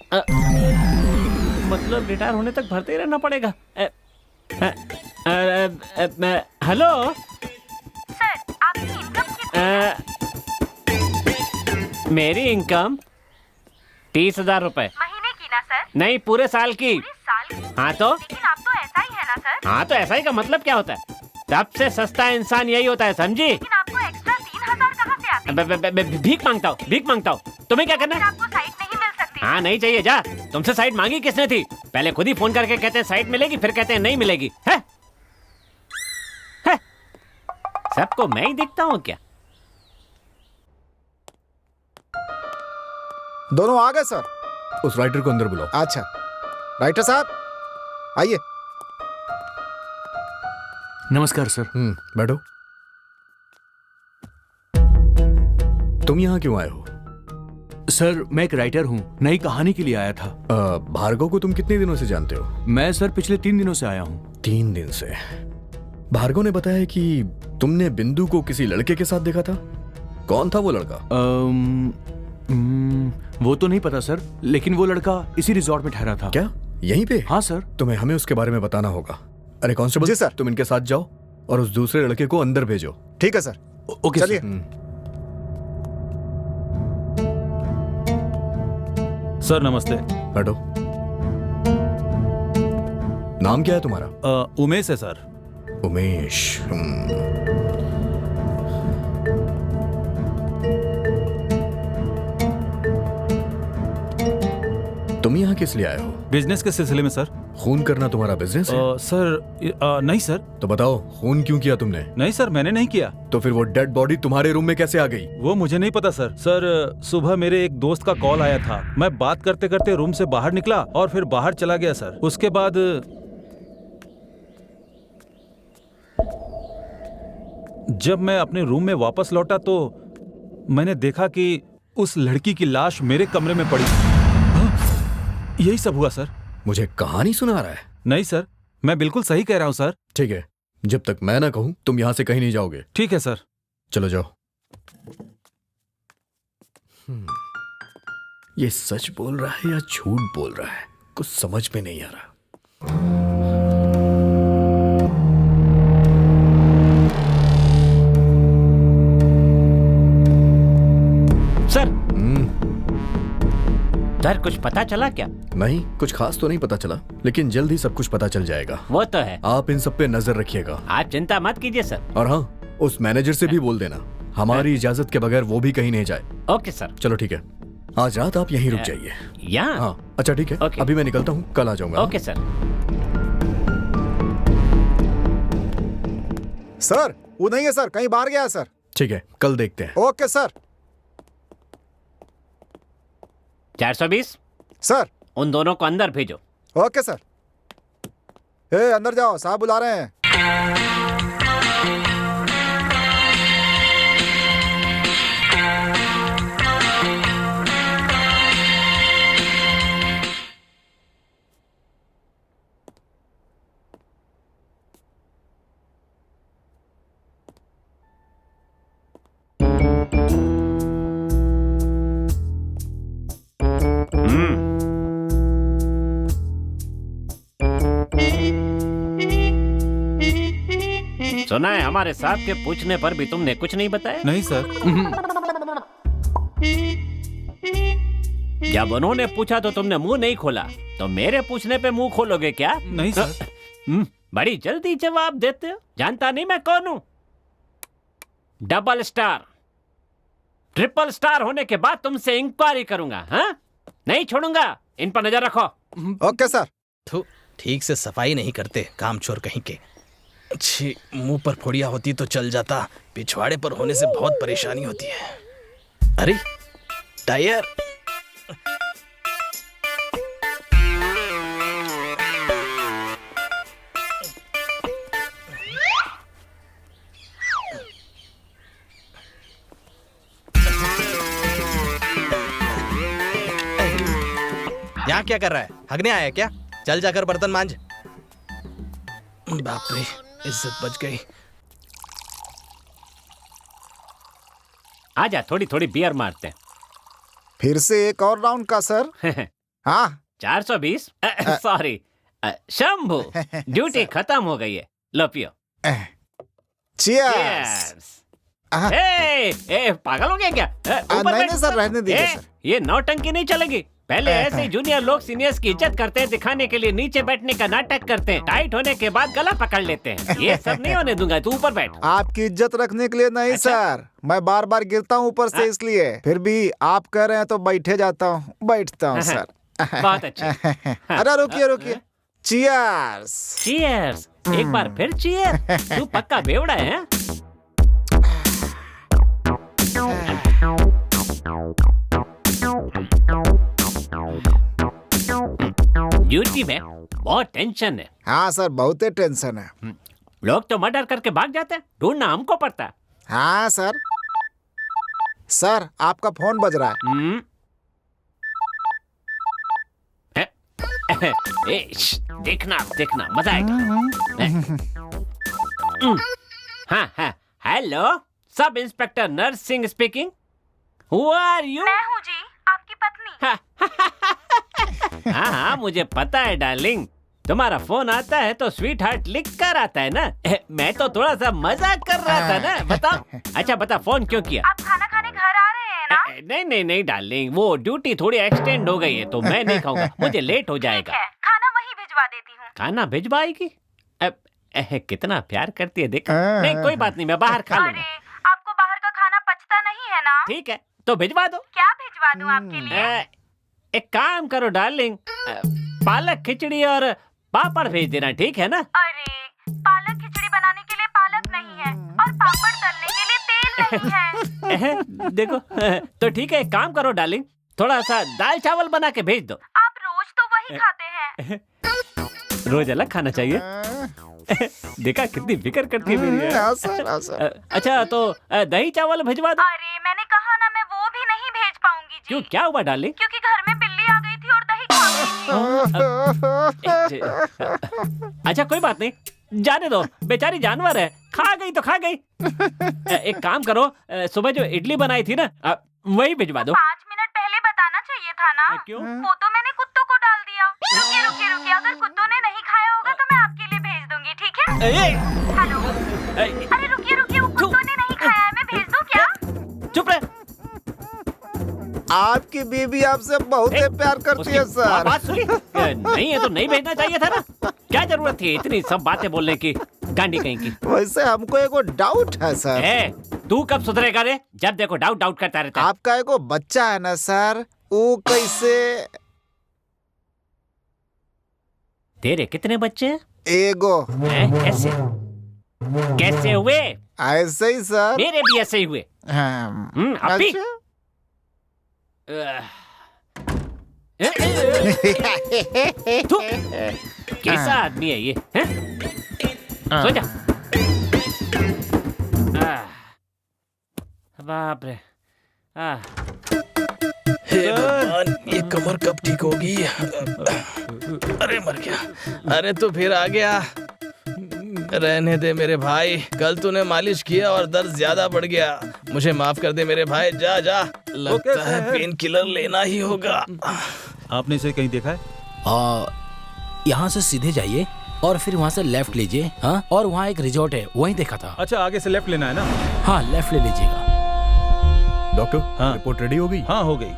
मतलब रिटायर होने तक भरते ही रहना पड़ेगा। हेलो सर, आपकी इनकम कितनी? मेरी इनकम 30,000 रुपए। महीने की ना सर? नहीं, पूरे साल की। पूरे साल की? हाँ तो? लेकिन आप तो ऐसा ही है ना सर? हाँ तो ऐसा ही का मतलब क्या होता है? सबसे सस्ता इंसान यही होता है, समझी? लेकिन आपको एक्स्ट्रा 3000 कहाँ से आते? भीख मांगता हूँ। तुम्हें क्या करना है? आपको साइट नहीं मिल सकती। हाँ नहीं चाहिए, जा। तुमसे साइट मांगी किसने थी? पहले खुद ही फोन करके कहते हैं साइट मिलेगी, फिर कहते हैं नहीं मिलेगी। है? सबको मैं ही दिखता हूँ क्या? दोनों आ गए सर। उस राइटर को अंदर बुलाओ। अच्छा, राइटर साहब आइए। नमस्कार सर। बैठो। तुम यहाँ क्यों आए हो? सर मैं एक राइटर हूँ, नई कहानी के लिए आया था। भार्गव को तुम कितने दिनों से जानते हो? मैं सर पिछले 3 दिनों से आया हूँ। 3 दिन से? भार्गव ने बताया कि तुमने बिंदु को किसी लड़के के साथ देखा था। कौन था वो लड़का? वो तो नहीं पता सर, लेकिन वो लड़का इसी रिजॉर्ट में ठहरा था। क्या यहीं पे? हाँ सर। तुम्हें हमें उसके बारे में बताना होगा। अरे कांस्टेबल जी सर। तुम इनके साथ जाओ और उस दूसरे लड़के को अंदर भेजो। ठीक है सर। ओके चलिए। सर नमस्ते। बैठो। नाम क्या है तुम्हारा? उमेश है सर। उमेश। तुम यहाँ किस लिए आए हो? बिजनेस के सिलसिले में सर। खून करना तुम्हारा बिजनेस है? सर नहीं सर। तो बताओ खून क्यों किया तुमने? नहीं सर, मैंने नहीं किया। तो फिर वो डेड बॉडी तुम्हारे रूम में कैसे आ गई? वो मुझे नहीं पता सर। सर सुबह मेरे एक दोस्त का कॉल आया था, मैं बात करते करते रूम से बाहर निकला और फिर बाहर चला गया सर। उसके बाद जब मैं अपने रूम में वापस लौटा तो मैंने देखा कि उस लड़की की लाश मेरे कमरे में पड़ी। यही सब हुआ सर। मुझे कहानी सुना रहा है? नहीं सर, मैं बिल्कुल सही कह रहा हूँ सर। ठीक है, जब तक मैं ना कहूं तुम यहां से कहीं नहीं जाओगे। ठीक है सर। चलो जाओ। ये सच बोल रहा है या झूठ बोल रहा है, कुछ समझ में नहीं आ रहा। सर सर, कुछ पता चला क्या? नहीं, कुछ खास तो नहीं पता चला, लेकिन जल्द ही सब कुछ पता चल जाएगा। वो तो है। आप इन सब पे नजर रखिएगा। आप चिंता मत कीजिए सर। और हाँ, उस मैनेजर से भी बोल देना हमारी इजाजत के बगैर वो भी कहीं नहीं जाए। Okay sir. चलो ठीक है, आज रात आप यहीं रुक जाइए। यहाँ? हाँ अच्छा ठीक है, अभी मैं निकलता हूँ, कल आ जाऊंगा। Okay sir. सर वो नहीं है सर, कहीं बाहर गया है सर। ठीक है, कल देखते हैं। Okay sir. 420 सर। उन दोनों को अंदर भेजो। Okay sir. ए, अंदर जाओ, साहब बुला रहे हैं। सुना है हमारे साहब के पूछने पर भी तुमने कुछ नहीं बताया? नहीं सर। जब उन्होंने पूछा तो तुमने मुंह नहीं खोला, तो मेरे पूछने पे मुंह खोलोगे क्या? नहीं सर। बड़ी जल्दी जवाब देते हो। जानता नहीं मैं कौन हूं? डबल स्टार, ट्रिपल स्टार होने के बाद तुमसे इंक्वायरी करूंगा। हाँ, नहीं छोड़ूंगा। इन पर नजर रखो। Okay sir. ठीक से सफाई नहीं करते, कामचोर कहीं के। अच्छी मुंह पर फोड़िया होती तो चल जाता, पिछवाड़े पर होने से बहुत परेशानी होती है। अरे टायर। यहाँ क्या कर रहा है? हगने आया क्या? चल जाकर बर्तन मांज। बाप रे, इज्जत बच गई। आजा, थोड़ी थोड़ी बियर मारते हैं। फिर से एक और राउंड का सर। हाँ 420 सॉरी शंभू, ड्यूटी खत्म हो गई है। लो पियो। चीयर्स। ए, पागल हो गया क्या? ऊपर नहीं बैठ। नहीं सर, रहने दीजिए सर। ये नौटंकी नहीं चलेगी। पहले ऐसे ही जूनियर लोग सीनियर्स की इज्जत करते हैं, दिखाने के लिए नीचे बैठने का नाटक करते हैं, टाइट होने के बाद गला पकड़ लेते हैं। ये सब नहीं होने दूंगा, तू ऊपर बैठ। आपकी इज्जत रखने के लिए नहीं सर, मैं बार बार गिरता हूँ ऊपर से, इसलिए। फिर भी आप कह रहे हैं तो बैठे जाता हूँ, बैठता हूँ सर। बहुत अच्छा। अरे रुकिए रुकिए। चीयर्स। चीयर्स। एक बार फिर चीयर। तू पक्का बेवड़ा है? ड्यूटी में बहुत टेंशन है। हाँ सर, बहुत ही टेंशन है। लोग तो मर्डर करके भाग जाते हैं, ढूंढना हमको पड़ता है। हाँ सर। सर आपका फोन बज रहा है। देखना देखना, मजा आएगा। हाँ हाँ, hello, sub inspector Nars Singh speaking. Who are you? मैं हूँ जी, आपकी पत्नी। हाँ हाँ, मुझे पता है डार्लिंग। तुम्हारा फोन आता है तो स्वीट हार्ट लिख कर आता है ना। मैं तो थोड़ा सा मजाक कर रहा था ना। बताओ। अच्छा बता, फोन क्यों किया? आप खाना खाने घर आ रहे हैं ना? नहीं नहीं नहीं डार्लिंग, वो ड्यूटी थोड़ी एक्सटेंड हो गई है तो मैं नहीं खाऊंगा, मुझे लेट हो जाएगा। ठीक है, खाना वहीं भिजवा देती हूँ। खाना भिजवाएगी? कितना प्यार करती है देख। नहीं कोई बात नहीं, मैं बाहर खा लूंगा। आपको बाहर का खाना पचता नहीं है ना? ठीक है तो भिजवा दो। क्या भिजवा दूं आपके लिए? एक काम करो डार्लिंग, पालक खिचड़ी और पापड़ भेज देना, ठीक है ना? अरे पालक खिचड़ी बनाने के लिए पालक नहीं है और पापड़ तलने के लिए तेल नहीं है। देखो तो ठीक है, एक काम करो डार्लिंग, थोड़ा सा दाल चावल बना के भेज दो। आप रोज तो वही खाते हैं। रोज अलग खाना चाहिए। देखा कितनी फिक्र करती है मेरी। अच्छा तो दही चावल भिजवा दो। अरे मैंने कहा ना, मैं वो भी नहीं भेज पाऊंगी जी। क्यों, क्या हुआ डार्लिंग? क्योंकि घर में बिल्ली आ गई थी और दही खा गई थी। अच्छा कोई बात नहीं, जाने दो, बेचारी जानवर है, खा गई तो खा गई। एक काम करो, सुबह जो इडली बनाई थी ना, वही भिजवा दो। 5 मिनट पहले बताना चाहिए था ना। क्यों? वो तो मैंने कुत्तों को डाल दिया। रुकिए रुकिए रुकिए, अगर कुत्तों ने नहीं खाया होगा तो मैं आपके लिए भेज दूंगी, ठीक है? हेलो, अरे रुकिए रुकिए, वो कुत्तों ने नहीं खाया है, मैं भेज दूं क्या? चुप रहे। आपकी बीबी आपसे बहुत प्यार करती है सर। बात सुनी? नहीं है तो नहीं भेजना चाहिए था ना, क्या जरूरत थी इतनी सब बातें बोलने की, गांडी कहीं की। वैसे हमको एगो डाउट है सर। तू कब सुधरेगा रे? जब देखो डाउट डाउट करता रहता है। आपका एगो बच्चा है ना सर, वो कैसे? तेरे कितने बच्चे हैं? एगो। कैसे कैसे हुए? ऐसे ही सर। मेरे भी ऐसे ही हुए। अभी कैसा आदमी है ये? सो जा। बाप रे। हे भगवान, ये कमर कब ठीक होगी? अरे मर गया। अरे तू फिर आ गया। रहने दे मेरे भाई, कल तूने मालिश किया और दर्द ज्यादा बढ़ गया। मुझे माफ कर दे मेरे भाई, जा जा। लगता है पेन किलर लेना ही होगा। आपने इसे कहीं देखा है? यहाँ से सीधे जाइए और फिर वहाँ से लेफ्ट लीजिए। हाँ, और वहाँ एक रिजॉर्ट है, वहीं देखा था। अच्छा आगे से लेफ्ट लेना है ना? हाँ लेफ्ट ले लीजिएगा। डॉक्टर, हाँ रिपोर्ट रेडी हो गई? हाँ हो गई।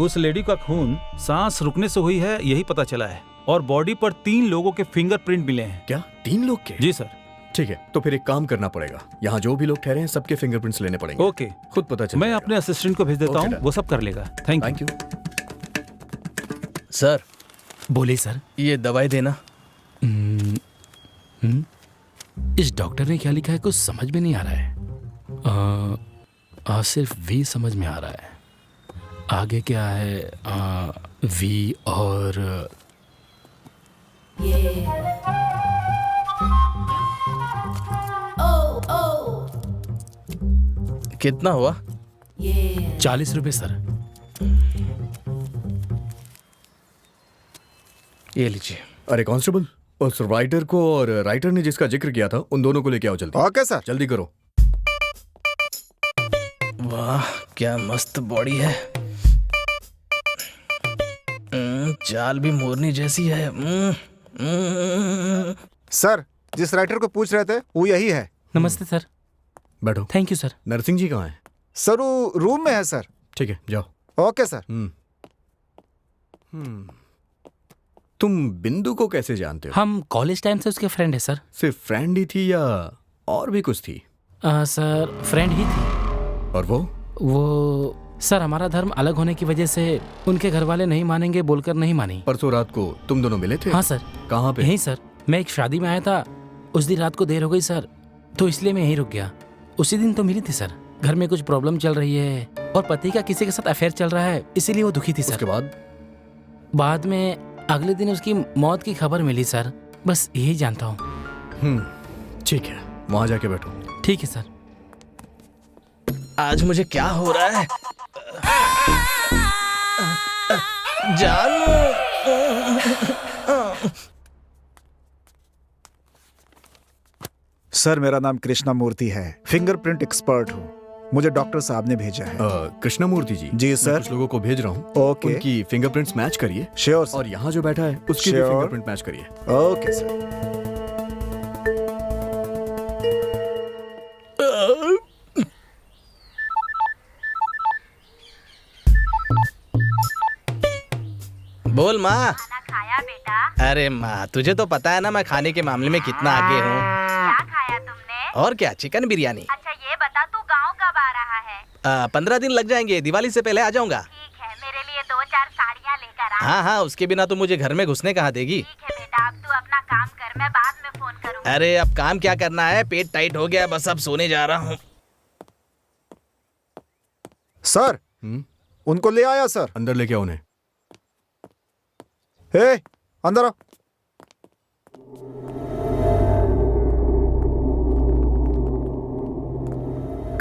उस लेडी का खून सांस रुकने से हुई है, यही पता चला है। और बॉडी पर 3 लोगों के फिंगरप्रिंट मिले हैं। क्या 3 लोग के? जी सर। ठीक है, तो फिर एक काम करना पड़ेगा, यहाँ जो भी लोग ठहरे हैं सबके फिंगरप्रिंट्स लेने पड़ेगे। ओके, खुद पता चल। मैं अपने असिस्टेंट को भेज देता हूँ, वो सब कर लेगा। Thank you. सर बोले सर, ये दवाई देना। इस डॉक्टर ने क्या लिखा है कुछ समझ में नहीं आ रहा है। सिर्फ वी समझ में आ रहा है, आगे क्या है? वी और कितना हुआ? 40 रुपए सर। ये लीजिए। अरे कांस्टेबल, उस राइटर को और राइटर ने जिसका जिक्र किया था उन दोनों को लेके आओ जल्दी। Okay sir. जल्दी करो। वाह क्या मस्त बॉडी है। चाल भी मोरनी जैसी है। सर जिस राइटर को पूछ रहे थे वो यही है। नमस्ते सर। बैठो। Thank you sir. Narsingh ji कहाँ हैं? सर वो रूम में है सर। ठीक है जाओ। Okay sir. तुम बिंदु को कैसे जानते हो? हम कॉलेज टाइम से उसके फ्रेंड है सर। सिर्फ फ्रेंड ही थी या और भी कुछ थी? सर फ्रेंड ही थी। और वो सर हमारा धर्म अलग होने की वजह से उनके घर वाले नहीं मानेंगे बोलकर नहीं मानी। परसों रात को तुम दोनों मिले थे? हाँ सर। कहाँ पे? यहीं सर, मैं एक शादी में आया था, उस दिन रात को देर हो गई सर, तो इसलिए मैं यहीं रुक गया। उसी दिन तो मिली थी सर। घर में कुछ प्रॉब्लम चल रही है और पति का किसी के साथ अफेयर चल रहा है, इसीलिए वो दुखी थी सर। उसके बाद में अगले दिन उसकी मौत की खबर मिली सर, बस यही जानता हूँ। ठीक है, वहां जाके बैठो। ठीक है सर। आज मुझे क्या हो रहा है? जानू। सर मेरा नाम कृष्णा मूर्ति है, फिंगरप्रिंट एक्सपर्ट हूँ। मुझे डॉक्टर साहब ने भेजा है। कृष्णा मूर्ति जी? जी सर। कुछ लोगों को भेज रहा हूँ। ओके। उनकी फिंगरप्रिंट्स मैच करिए। Sure sir. और यहाँ जो बैठा है उसकी भी फिंगरप्रिंट मैच करिए। Okay sir. बोल माँ। खाना खाया बेटा? अरे माँ, तुझे तो पता है ना मैं खाने के मामले में कितना आगे हूँ। क्या खाया तुमने? और क्या, चिकन बिरयानी। अच्छा ये बता तू गांव कब आ रहा है? 15 दिन लग जाएंगे, दिवाली से पहले आ जाऊंगा। ठीक है, मेरे लिए 2-4 साड़ियाँ लेकर आ। हाँ हाँ, उसके बिना तो मुझे घर में घुसने कहाँ देगी। ठीक है बेटा, अब तू अपना काम कर, मैं बाद में फोन करूँगी। अरे अब काम क्या करना है, पेट टाइट हो गया, बस अब सोने जा रहा हूँ। सर उनको ले आया सर। अंदर लेके आओ उन्हें। हे अंदर आओ।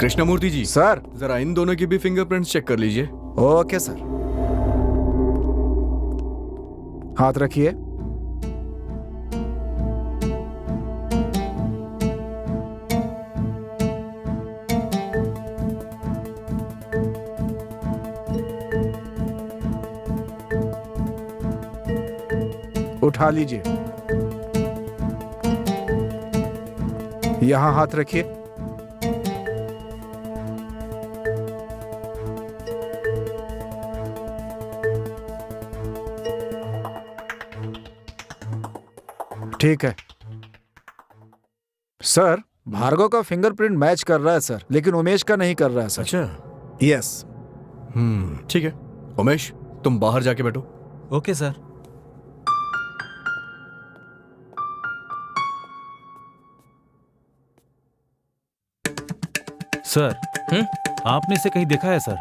कृष्णमूर्ति जी सर जरा इन दोनों की भी फिंगरप्रिंट्स चेक कर लीजिए। ओके सर, हाथ रखिए। उठा लीजिए, यहां हाथ रखिए। ठीक है सर, भार्गव का फिंगरप्रिंट मैच कर रहा है सर, लेकिन उमेश का नहीं कर रहा है सर। अच्छा यस। ठीक है उमेश, तुम बाहर जाके बैठो। Okay sir. सर आपने इसे कहीं देखा है सर?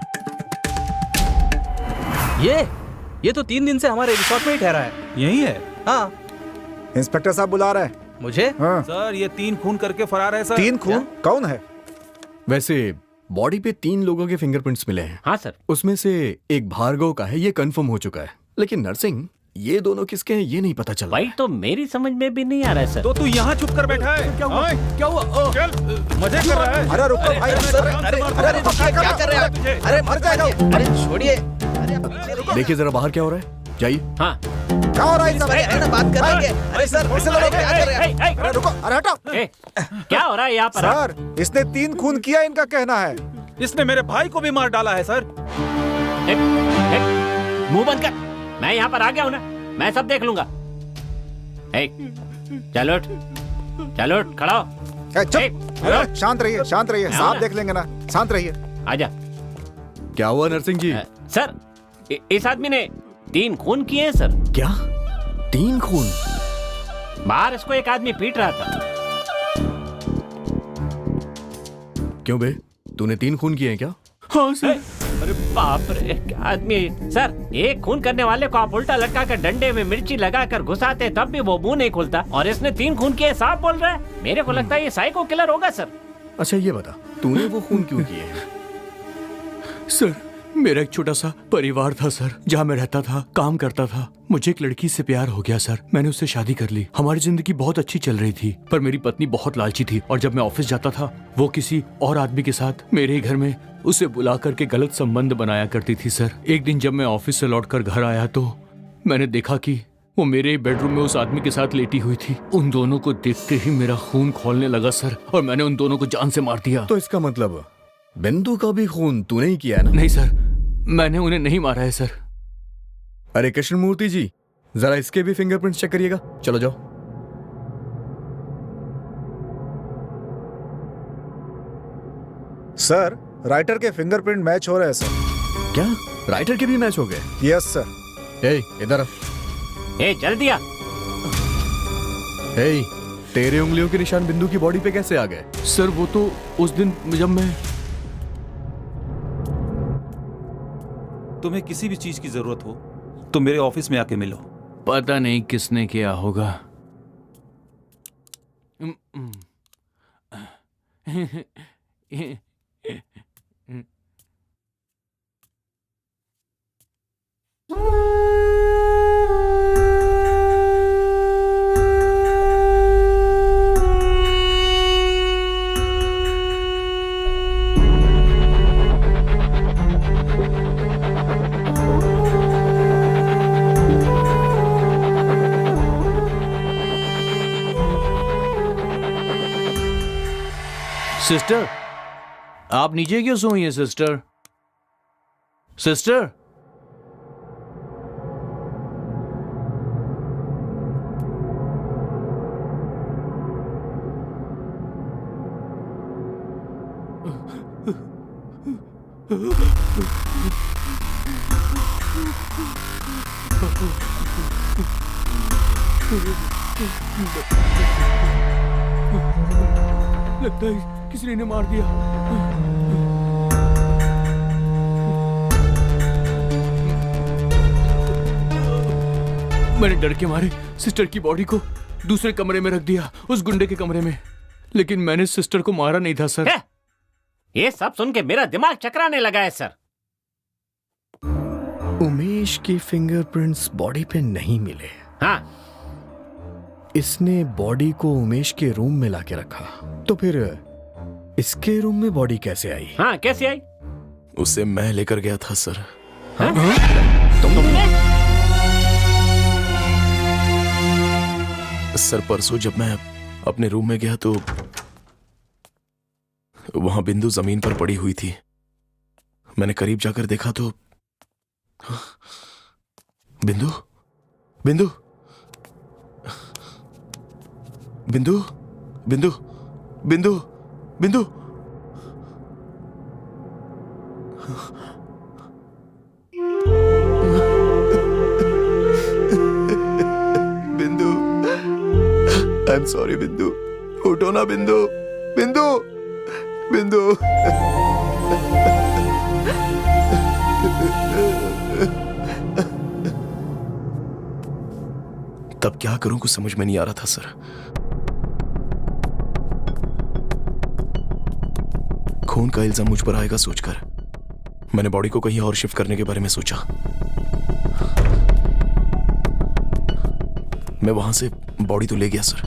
ये तो 3 दिन से हमारे रिसोर्ट में ही ठहरा है। यही है? हाँ। इंस्पेक्टर साहब बुला रहे हैं। मुझे? हाँ। सर ये 3 खून करके फरार है सर। 3 खून? कौन है? वैसे बॉडी पे 3 लोगों के फिंगरप्रिंट्स मिले हैं। हाँ सर। उसमें से एक भार्गव का है, ये कंफर्म हो चुका है, लेकिन नरसिंह ये दोनों किसके हैं ये नहीं पता चला। भाई तो मेरी समझ में भी नहीं आ रहा है सर। तो तू यहाँ चुप कर बैठा है? क्या हुआ? क्या हुआ? चल, मजे कर रहा है। अरे रुको भाई, अरे क्या कर रहे हैं? अरे मर जाएगा। अरे छोड़िए। देखिए जरा बाहर क्या हो रहा है, जाइए। हाँ क्या हो रहा है? सब बात करेंगे। अरे सर ऐसे लोग क्या कर रहे हैं? अरे रुको, अरे हटो। क्या हो रहा है यहाँ पर? सर इसने 3 खून किया, इनका कहना है। इसने मेरे भाई को भी मार डाला है सर। मुंह बंद कर, मैं यहाँ पर आ गया हूँ ना, मैं सब देख लूंगा। चलो उठ, चलो उठ, खड़ा हो। चुप, शांत रहिए, शांत रहिए, साहब देख लेंगे ना, शांत रहिए। आजा। क्या हुआ नरसिंह जी? सर इस आदमी ने 3 खून किए हैं सर। क्या 3 खून? बाहर इसको एक आदमी पीट रहा था। क्यों बे, तूने 3 खून किए हैं क्या? हाँ सर। अरे बाप रे, क्या आदमी सर। एक खून करने वाले को आप उल्टा लटका कर डंडे में मिर्ची लगाकर घुसाते तब भी वो मुंह नहीं खुलता, और इसने 3 खून किए साफ बोल रहा है। मेरे को लगता है ये साइको किलर होगा सर। अच्छा ये बता, तूने वो खून क्यों किए हैं? सर मेरा एक छोटा सा परिवार था सर, जहाँ मैं रहता था, काम करता था। मुझे एक लड़की से प्यार हो गया सर, मैंने उससे शादी कर ली। हमारी जिंदगी बहुत अच्छी चल रही थी, पर मेरी पत्नी बहुत लालची थी, और जब मैं ऑफिस जाता था वो किसी और आदमी के साथ मेरे ही घर में उसे बुला करके गलत संबंध बनाया करती थी सर। एक दिन जब मैं ऑफिस से लौटकर घर आया तो मैंने देखा कि वो मेरे बेडरूम में उस आदमी के साथ लेटी हुई थी। उन दोनों को देखते ही मेरा खून खौलने लगा सर, और मैंने उन दोनों को जान से मार दिया। तो इसका मतलब बिंदु का भी खून तूने ही किया है ना? नहीं सर, मैंने उन्हें नहीं मारा है सर। अरे कृष्णमूर्ति जी, जरा इसके भी फिंगरप्रिंट्स चेक करिएगा। चलो जाओ। सर राइटर के फिंगरप्रिंट मैच हो रहे हैं सर। क्या राइटर के भी मैच हो गए? Yes sir. ए इधर आ। जल्दी आ। ए तेरे उंगलियों के निशान बिंदु की बॉडी पे कैसे आ गए? सर वो तो उस दिन जब मैं तुम्हें किसी भी चीज की जरूरत हो तो मेरे ऑफिस में आके मिलो। पता नहीं किसने किया होगा। सिस्टर आप नीचे क्यों सोई हैं सिस्टर? सिस्टर लगता है किसी ने मार दिया। मैंने डर के मारे सिस्टर की बॉडी को दूसरे कमरे में रख दिया, उस गुंडे के कमरे में। लेकिन मैंने सिस्टर को मारा नहीं था सर। ये सब सुन के मेरा दिमाग चकराने लगा है सर। उमेश के फिंगरप्रिंट्स बॉडी पे नहीं मिले। हाँ। इसने बॉडी को उमेश के रूम में लाके रखा, तो फिर इसके रूम में बॉडी कैसे आई? हाँ, कैसे आई? उसे मैं लेकर गया था सर। हाँ? तुमने? सर परसों जब मैं अपने रूम में गया तो वहां बिंदु जमीन पर पड़ी हुई थी। मैंने करीब जाकर देखा तो बिंदु बिंदु बिंदु बिंदु बिंदु बिंदु बिंदु, आई एम सॉरी बिंदु, उठो ना बिंदु, बिंदु, बिंदु। तब क्या करूं कुछ समझ में नहीं आ रहा था सर। खून का इल्जाम मुझ पर आएगा सोचकर मैंने बॉडी को कहीं और शिफ्ट करने के बारे में सोचा। मैं वहां से बॉडी तो ले गया सर,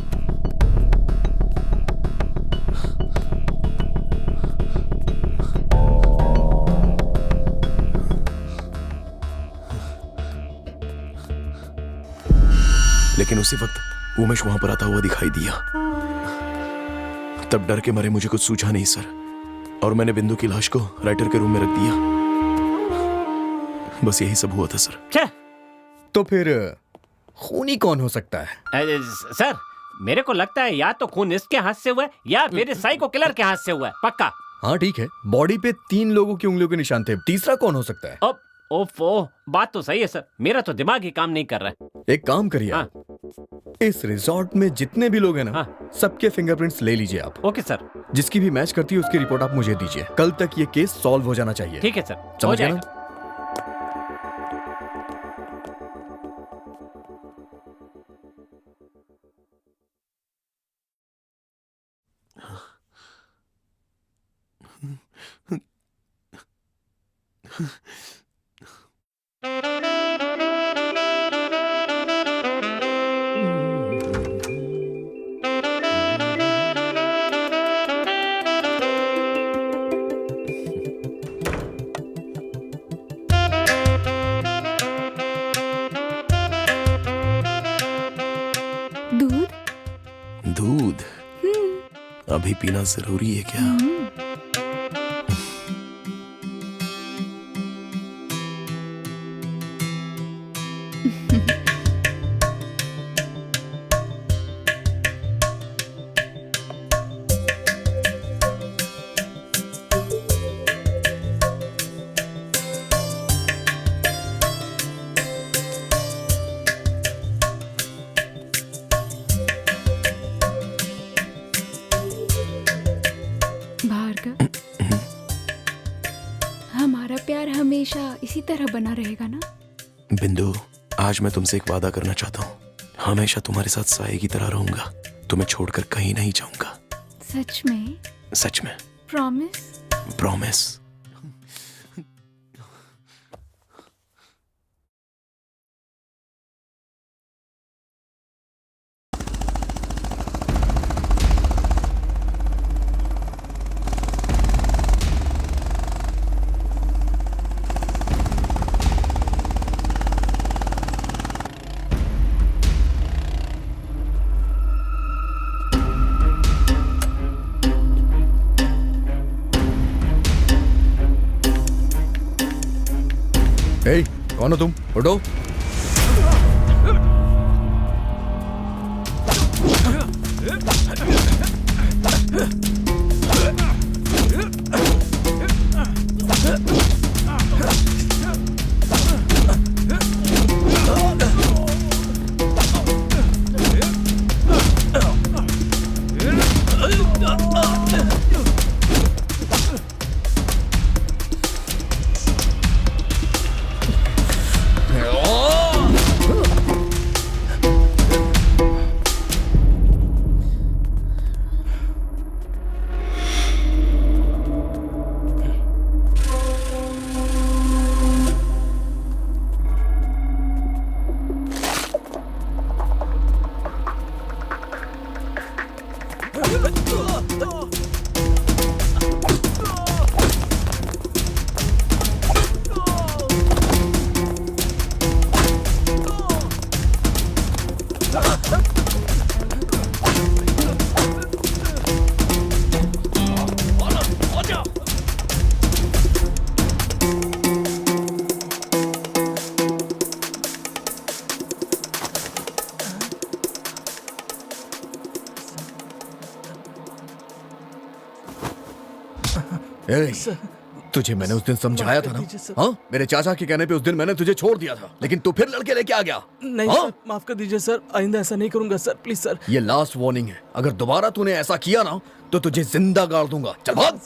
लेकिन उसी वक्त उमेश वहां पर आता हुआ दिखाई दिया। तब डर के मारे मुझे कुछ सूझा नहीं सर, और मैंने बिंदु की लाश को राइटर के रूम में रख दिया। बस यही सब हुआ था सर। तो फिर खूनी कौन हो सकता है? सर मेरे को लगता है या तो खून इसके हाथ से हुआ है या फिर साइको किलर के हाथ से हुआ है, पक्का। हाँ ठीक है, बॉडी पे 3 लोगों की उंगलियों के निशान थे, तीसरा कौन हो सकता है? अब ओफो, बात तो सही है सर, मेरा तो दिमाग ही काम नहीं कर रहा है। एक काम करिए, हाँ। इस रिजॉर्ट में जितने भी लोग हैं ना, हाँ। सबके फिंगरप्रिंट्स ले लीजिए आप। Okay sir. जिसकी भी मैच करती है उसकी रिपोर्ट आप मुझे दीजिए। कल तक ये केस सॉल्व हो जाना चाहिए। ठीक है सर, समझ गए ना? दूध अभी पीना जरूरी है क्या? हमारा प्यार हमेशा इसी तरह बना रहेगा ना? बिंदु, आज मैं तुमसे एक वादा करना चाहता हूँ। हमेशा तुम्हारे साथ साये की तरह रहूंगा, तुम्हें छोड़कर कहीं नहीं जाऊंगा। सच में? सच में। प्रॉमिस? प्रॉमिस। ए, कौन हो तुम? उठो। ए, तुझे मैंने उस दिन समझाया था ना? हाँ, मेरे चाचा के कहने पे उस दिन मैंने तुझे छोड़ दिया था, लेकिन तू फिर लड़के लेके आ गया। नहीं हाँ? सर, माफ कर दीजिए सर, आइंदा ऐसा नहीं करूंगा सर, प्लीज सर। ये लास्ट वार्निंग है, अगर दोबारा तूने ऐसा किया ना तो तुझे जिंदा गाड़ दूंगा। चल भाग।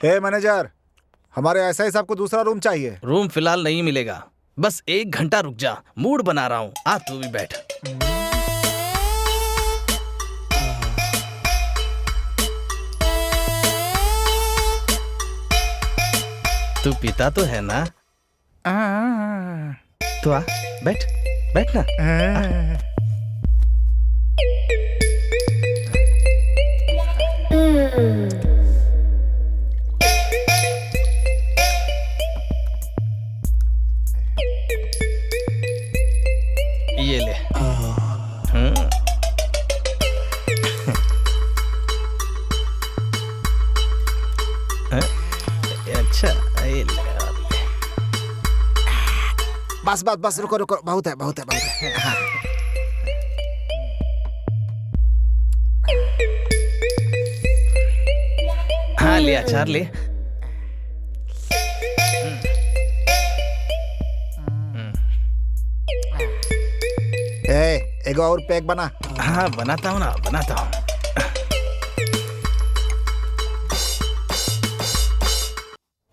ए मैनेजर, हमारे ऐसा ही सबको दूसरा रूम चाहिए। रूम फिलहाल नहीं मिलेगा, बस 1 घंटा रुक जा, मूड बना रहा हूँ। आ तू भी बैठ। तू पीता तो है ना? तो आ बैठ, बैठ ना। ये ले। अच्छा, ये ले। बस बस बस, रुको रुको, बहुत है बहुत है बहुत है। हाँ। हाँ ले अचार ले। एक और पैक बना। हाँ बनाता हूँ ना, बनाता हूँ।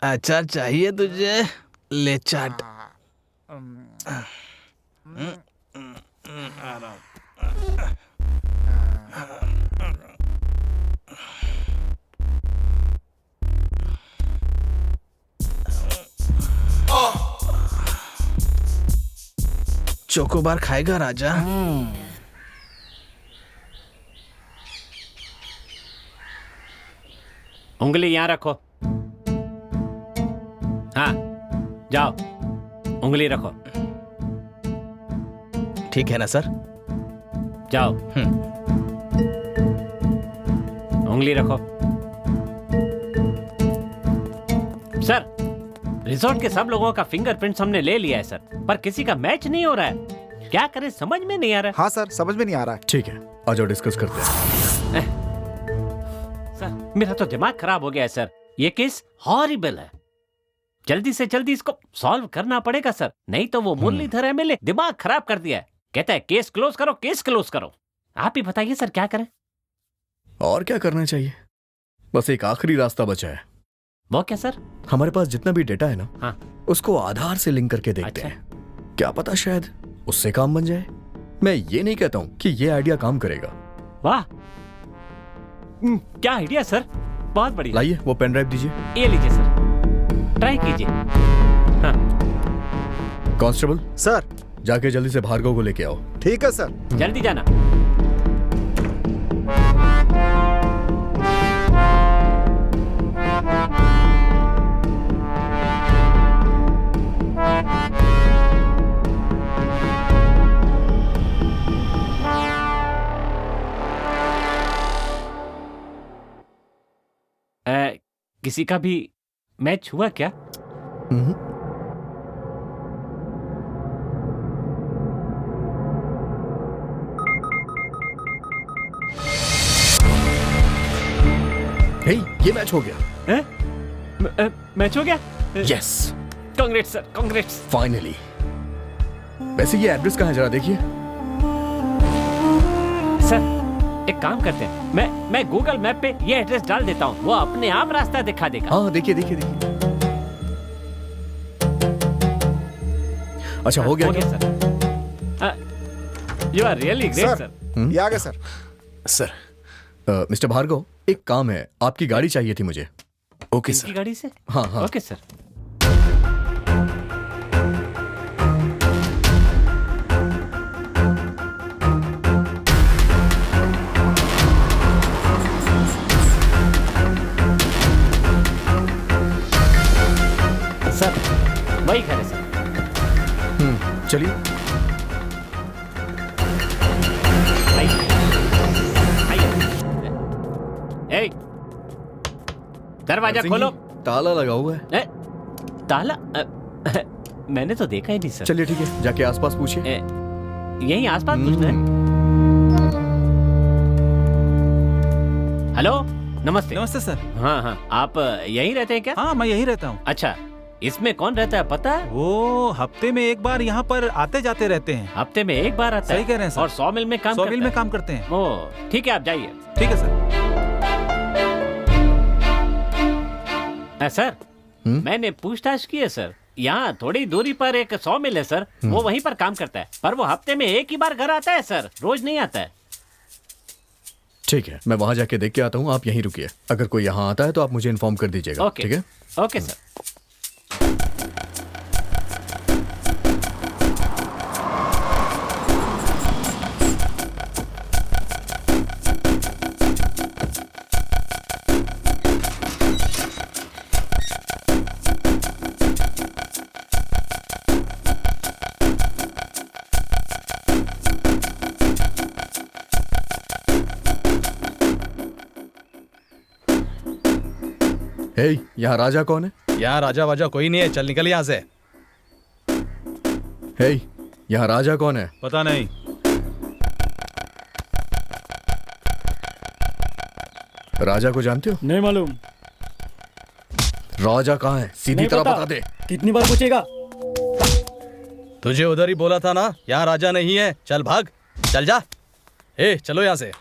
अचार चाहिए तुझे? ले चाट। चोकोबार खाएगा राजा? उंगली यहाँ रखो। हाँ जाओ, उंगली रखो। ठीक है ना सर? जाओ। उंगली रखो। सर, रिजॉर्ट के सब लोगों का फिंगरप्रिंट्स हमने ले लिया है सर, पर किसी का मैच नहीं हो रहा है। क्या करें समझ में नहीं आ रहा है। हाँ सर, समझ में नहीं आ रहा है। ठीक है, आ जाओ डिस्कस करते हैं। सर, मेरा तो दिमाग खराब हो गया है सर। ये केस हॉरिबल है। जल्दी से जल्दी इसको सॉल्व करना पड़ेगा सर, नहीं तो वो मुरलीधर एमएलए दिमाग खराब कर दिया है। कहता है केस क्लोज करो, केस क्लोज करो। आप ही बताइए सर, क्या करें? और क्या करना चाहिए? बस एक आखिरी रास्ता बचा है। वो क्या सर? हमारे पास जितना भी डेटा है ना, हाँ, उसको आधार से लिंक करके देखते हैं। क्या पता शायद उससे काम बन जाए। मैं ये नहीं कहता हूं कि ये आइडिया काम करेगा। वाह, क्या आइडिया सर, बहुत बढ़िया। लाइए वो पेन ड्राइव दीजिए। ये लीजिए सर, ट्राई कीजिए। हाँ। कांस्टेबल सर, जाके जल्दी से भार्गव को लेके आओ। ठीक है सर। जल्दी जाना। किसी का भी मैच हुआ क्या? ये मैच हो गया। मैच हो गया? Yes. Congrats sir, congrats. Finally. वैसे ये एड्रेस कहाँ है जरा देखिए। सर एक काम करते हैं, मैं गूगल मैप पे ये एड्रेस डाल देता हूँ, वो अपने आप रास्ता दिखा देगा। हाँ देखिए देखिए देखिए। अच्छा हो गया क्या? Sir, you are really great sir. ये आ गया सर। सर, मिस्टर भार्गव, एक काम है, आपकी गाड़ी चाहिए थी मुझे। Okay sir. गाड़ी से? हाँ हाँ। Okay sir. सर वही घर है सर। चलिए। ए, दरवाजा खोलो। ताला लगा हुआ है। ताला? मैंने तो देखा ही नहीं सर। चलिए ठीक है, जाके आसपास पूछिए। यही आसपास पूछना है। हेलो, नमस्ते। नमस्ते सर। हाँ हाँ, आप यहीं रहते हैं क्या? हाँ, मैं यहीं रहता हूँ। अच्छा, इसमें कौन रहता है पता है? वो हफ्ते में एक बार यहाँ पर आते जाते रहते हैं। हफ्ते में एक बार आता है? सही कह रहे हैं सर। और 100 मिल में काम 100 मिल में काम करते हैं। ओह, ठीक है, आप जाइए। ठीक है सर। सर, मैंने पूछताछ की है सर। यहाँ थोड़ी दूरी पर एक 100 मिल है सर, वो वहीं पर काम करता है, पर वो हफ्ते में एक ही बार घर आता है सर, रोज नहीं आता है। ठीक है, मैं वहां जाके देख के आता हूँ, आप यहीं रुकिए। अगर कोई यहाँ आता है तो आप मुझे इन्फॉर्म कर दीजिएगा। ओके, ठीक है? Okay sir. हे, यहाँ राजा कौन है? यहाँ राजा वाजा कोई नहीं है, चल निकल यहाँ से। हे, यहाँ राजा कौन है? पता नहीं। राजा को जानते हो? नहीं मालूम। राजा कहाँ है? सीधी नहीं तरह पता। बता दे। कितनी बार पूछेगा? तुझे उधर ही बोला था ना, यहाँ राजा नहीं है। चल भाग, चल जा। ए, चलो यहाँ से।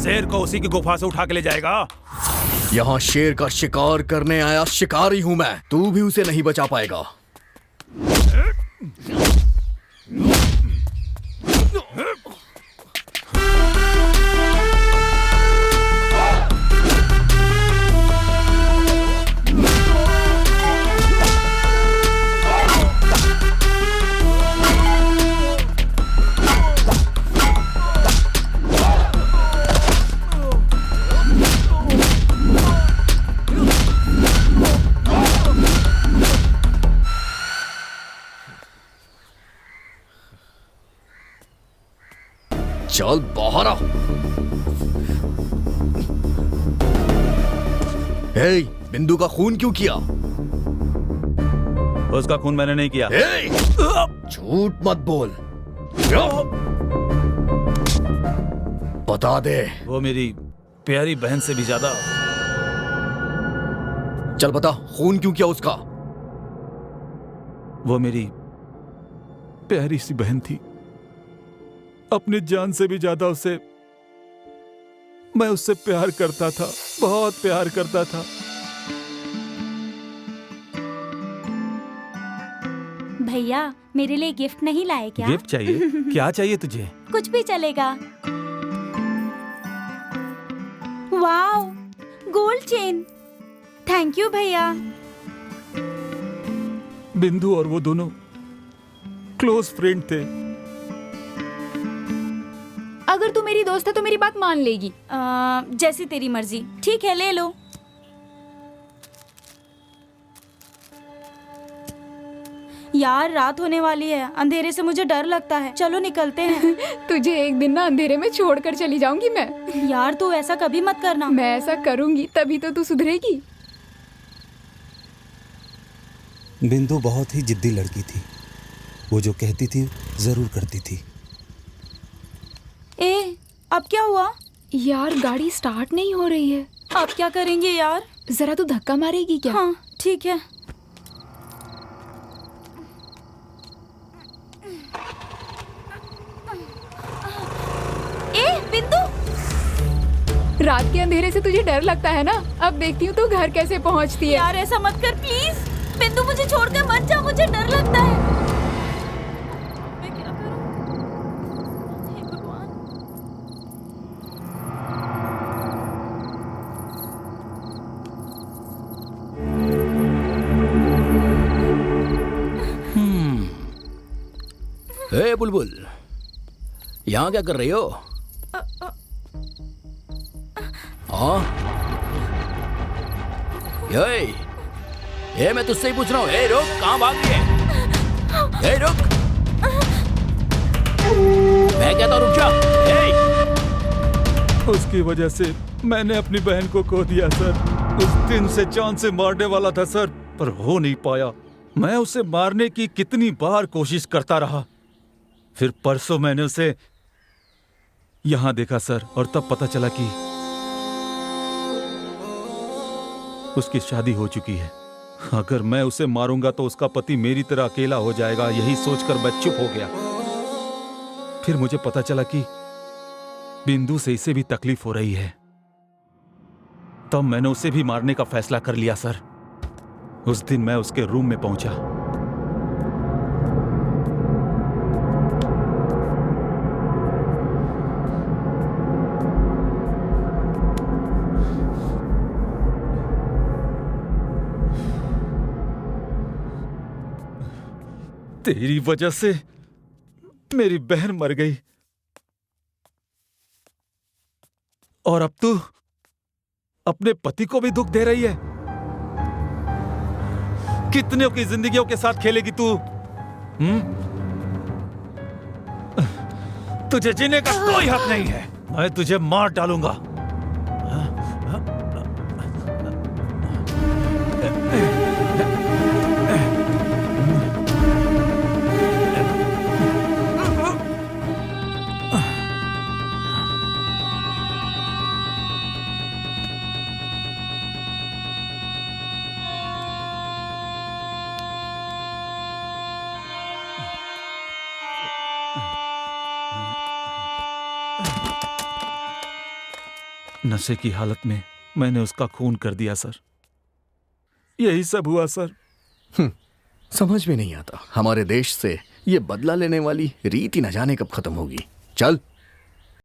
शेर को उसी की गुफा से उठा के ले जाएगा। यहाँ शेर का शिकार करने आया शिकारी हूँ मैं, तू भी उसे नहीं बचा पाएगा। चल बाहर आओ। हे, बिंदु का खून क्यों किया? उसका खून मैंने नहीं किया। झूठ मत बोल, बता दे। वो मेरी प्यारी बहन से भी ज्यादा। चल बता, खून क्यों किया उसका? वो मेरी प्यारी सी बहन थी, अपनी जान से भी ज्यादा उसे मैं उससे प्यार करता था, बहुत प्यार करता था। भैया, मेरे लिए गिफ्ट नहीं लाए क्या? गिफ्ट चाहिए? क्या चाहिए तुझे? कुछ भी चलेगा। Wow, gold chain. Thank you भैया। बिंदु और वो दोनों क्लोज फ्रेंड थे। अगर तू मेरी दोस्त है तो मेरी बात मान लेगी। जैसी तेरी मर्जी। ठीक है, ले लो। यार, रात होने वाली है, अंधेरे से मुझे डर लगता है। चलो निकलते हैं। तुझे एक दिन ना अंधेरे में छोड़कर चली जाऊंगी मैं। यार, तू ऐसा कभी मत करना। मैं ऐसा करूंगी तभी तो तू सुधरेगी। बिंदु बहुत ही जिद्दी लड़की थी, वो जो कहती थी जरूर करती थी। ए, अब क्या हुआ? यार, गाड़ी स्टार्ट नहीं हो रही है। अब क्या करेंगे यार? जरा तू धक्का मारेगी क्या? हाँ, ठीक है। ए, बिंदु! रात के अंधेरे से तुझे डर लगता है ना? अब देखती हूँ तू घर कैसे पहुँचती है। यार, ऐसा मत कर प्लीज। बिंदु मुझे छोड़कर मत जा, मुझे डर लगता है। मैं क्या करूं? हे भगवान। हे बुलबुल, यहाँ क्या कर रही हो? हाँ? ये मैं तुझसे ही पूछ रहा हूँ। ए रुक, कहाँ भाग रही है? ए रुक, मैं कहता हूँ रुक जा। उसकी वजह से मैंने अपनी बहन को खो दिया सर। उस दिन से जान से मारने वाला था सर, पर हो नहीं पाया। मैं उसे मारने की कितनी बार कोशिश करता रहा। फिर परसों मैंने उसे यहाँ देखा सर, और तब पता चला कि उसकी शादी हो चुकी है। अगर मैं उसे मारूंगा तो उसका पति मेरी तरह अकेला हो जाएगा, यही सोचकर मैं चुप हो गया। फिर मुझे पता चला कि बिंदु से इसे भी तकलीफ हो रही है। तब मैंने उसे भी मारने का फैसला कर लिया सर। उस दिन मैं उसके रूम में पहुंचा। तेरी वजह से मेरी बहन मर गई, और अब तू अपने पति को भी दुख दे रही है। कितनों की जिंदगियों के साथ खेलेगी तू? तुझे जीने का कोई हक नहीं है। मैं तुझे मार डालूंगा। नशे की हालत में मैंने उसका खून कर दिया सर। यही सब हुआ सर। समझ में नहीं आता, हमारे देश से ये बदला लेने वाली रीति न जाने कब खत्म होगी। चल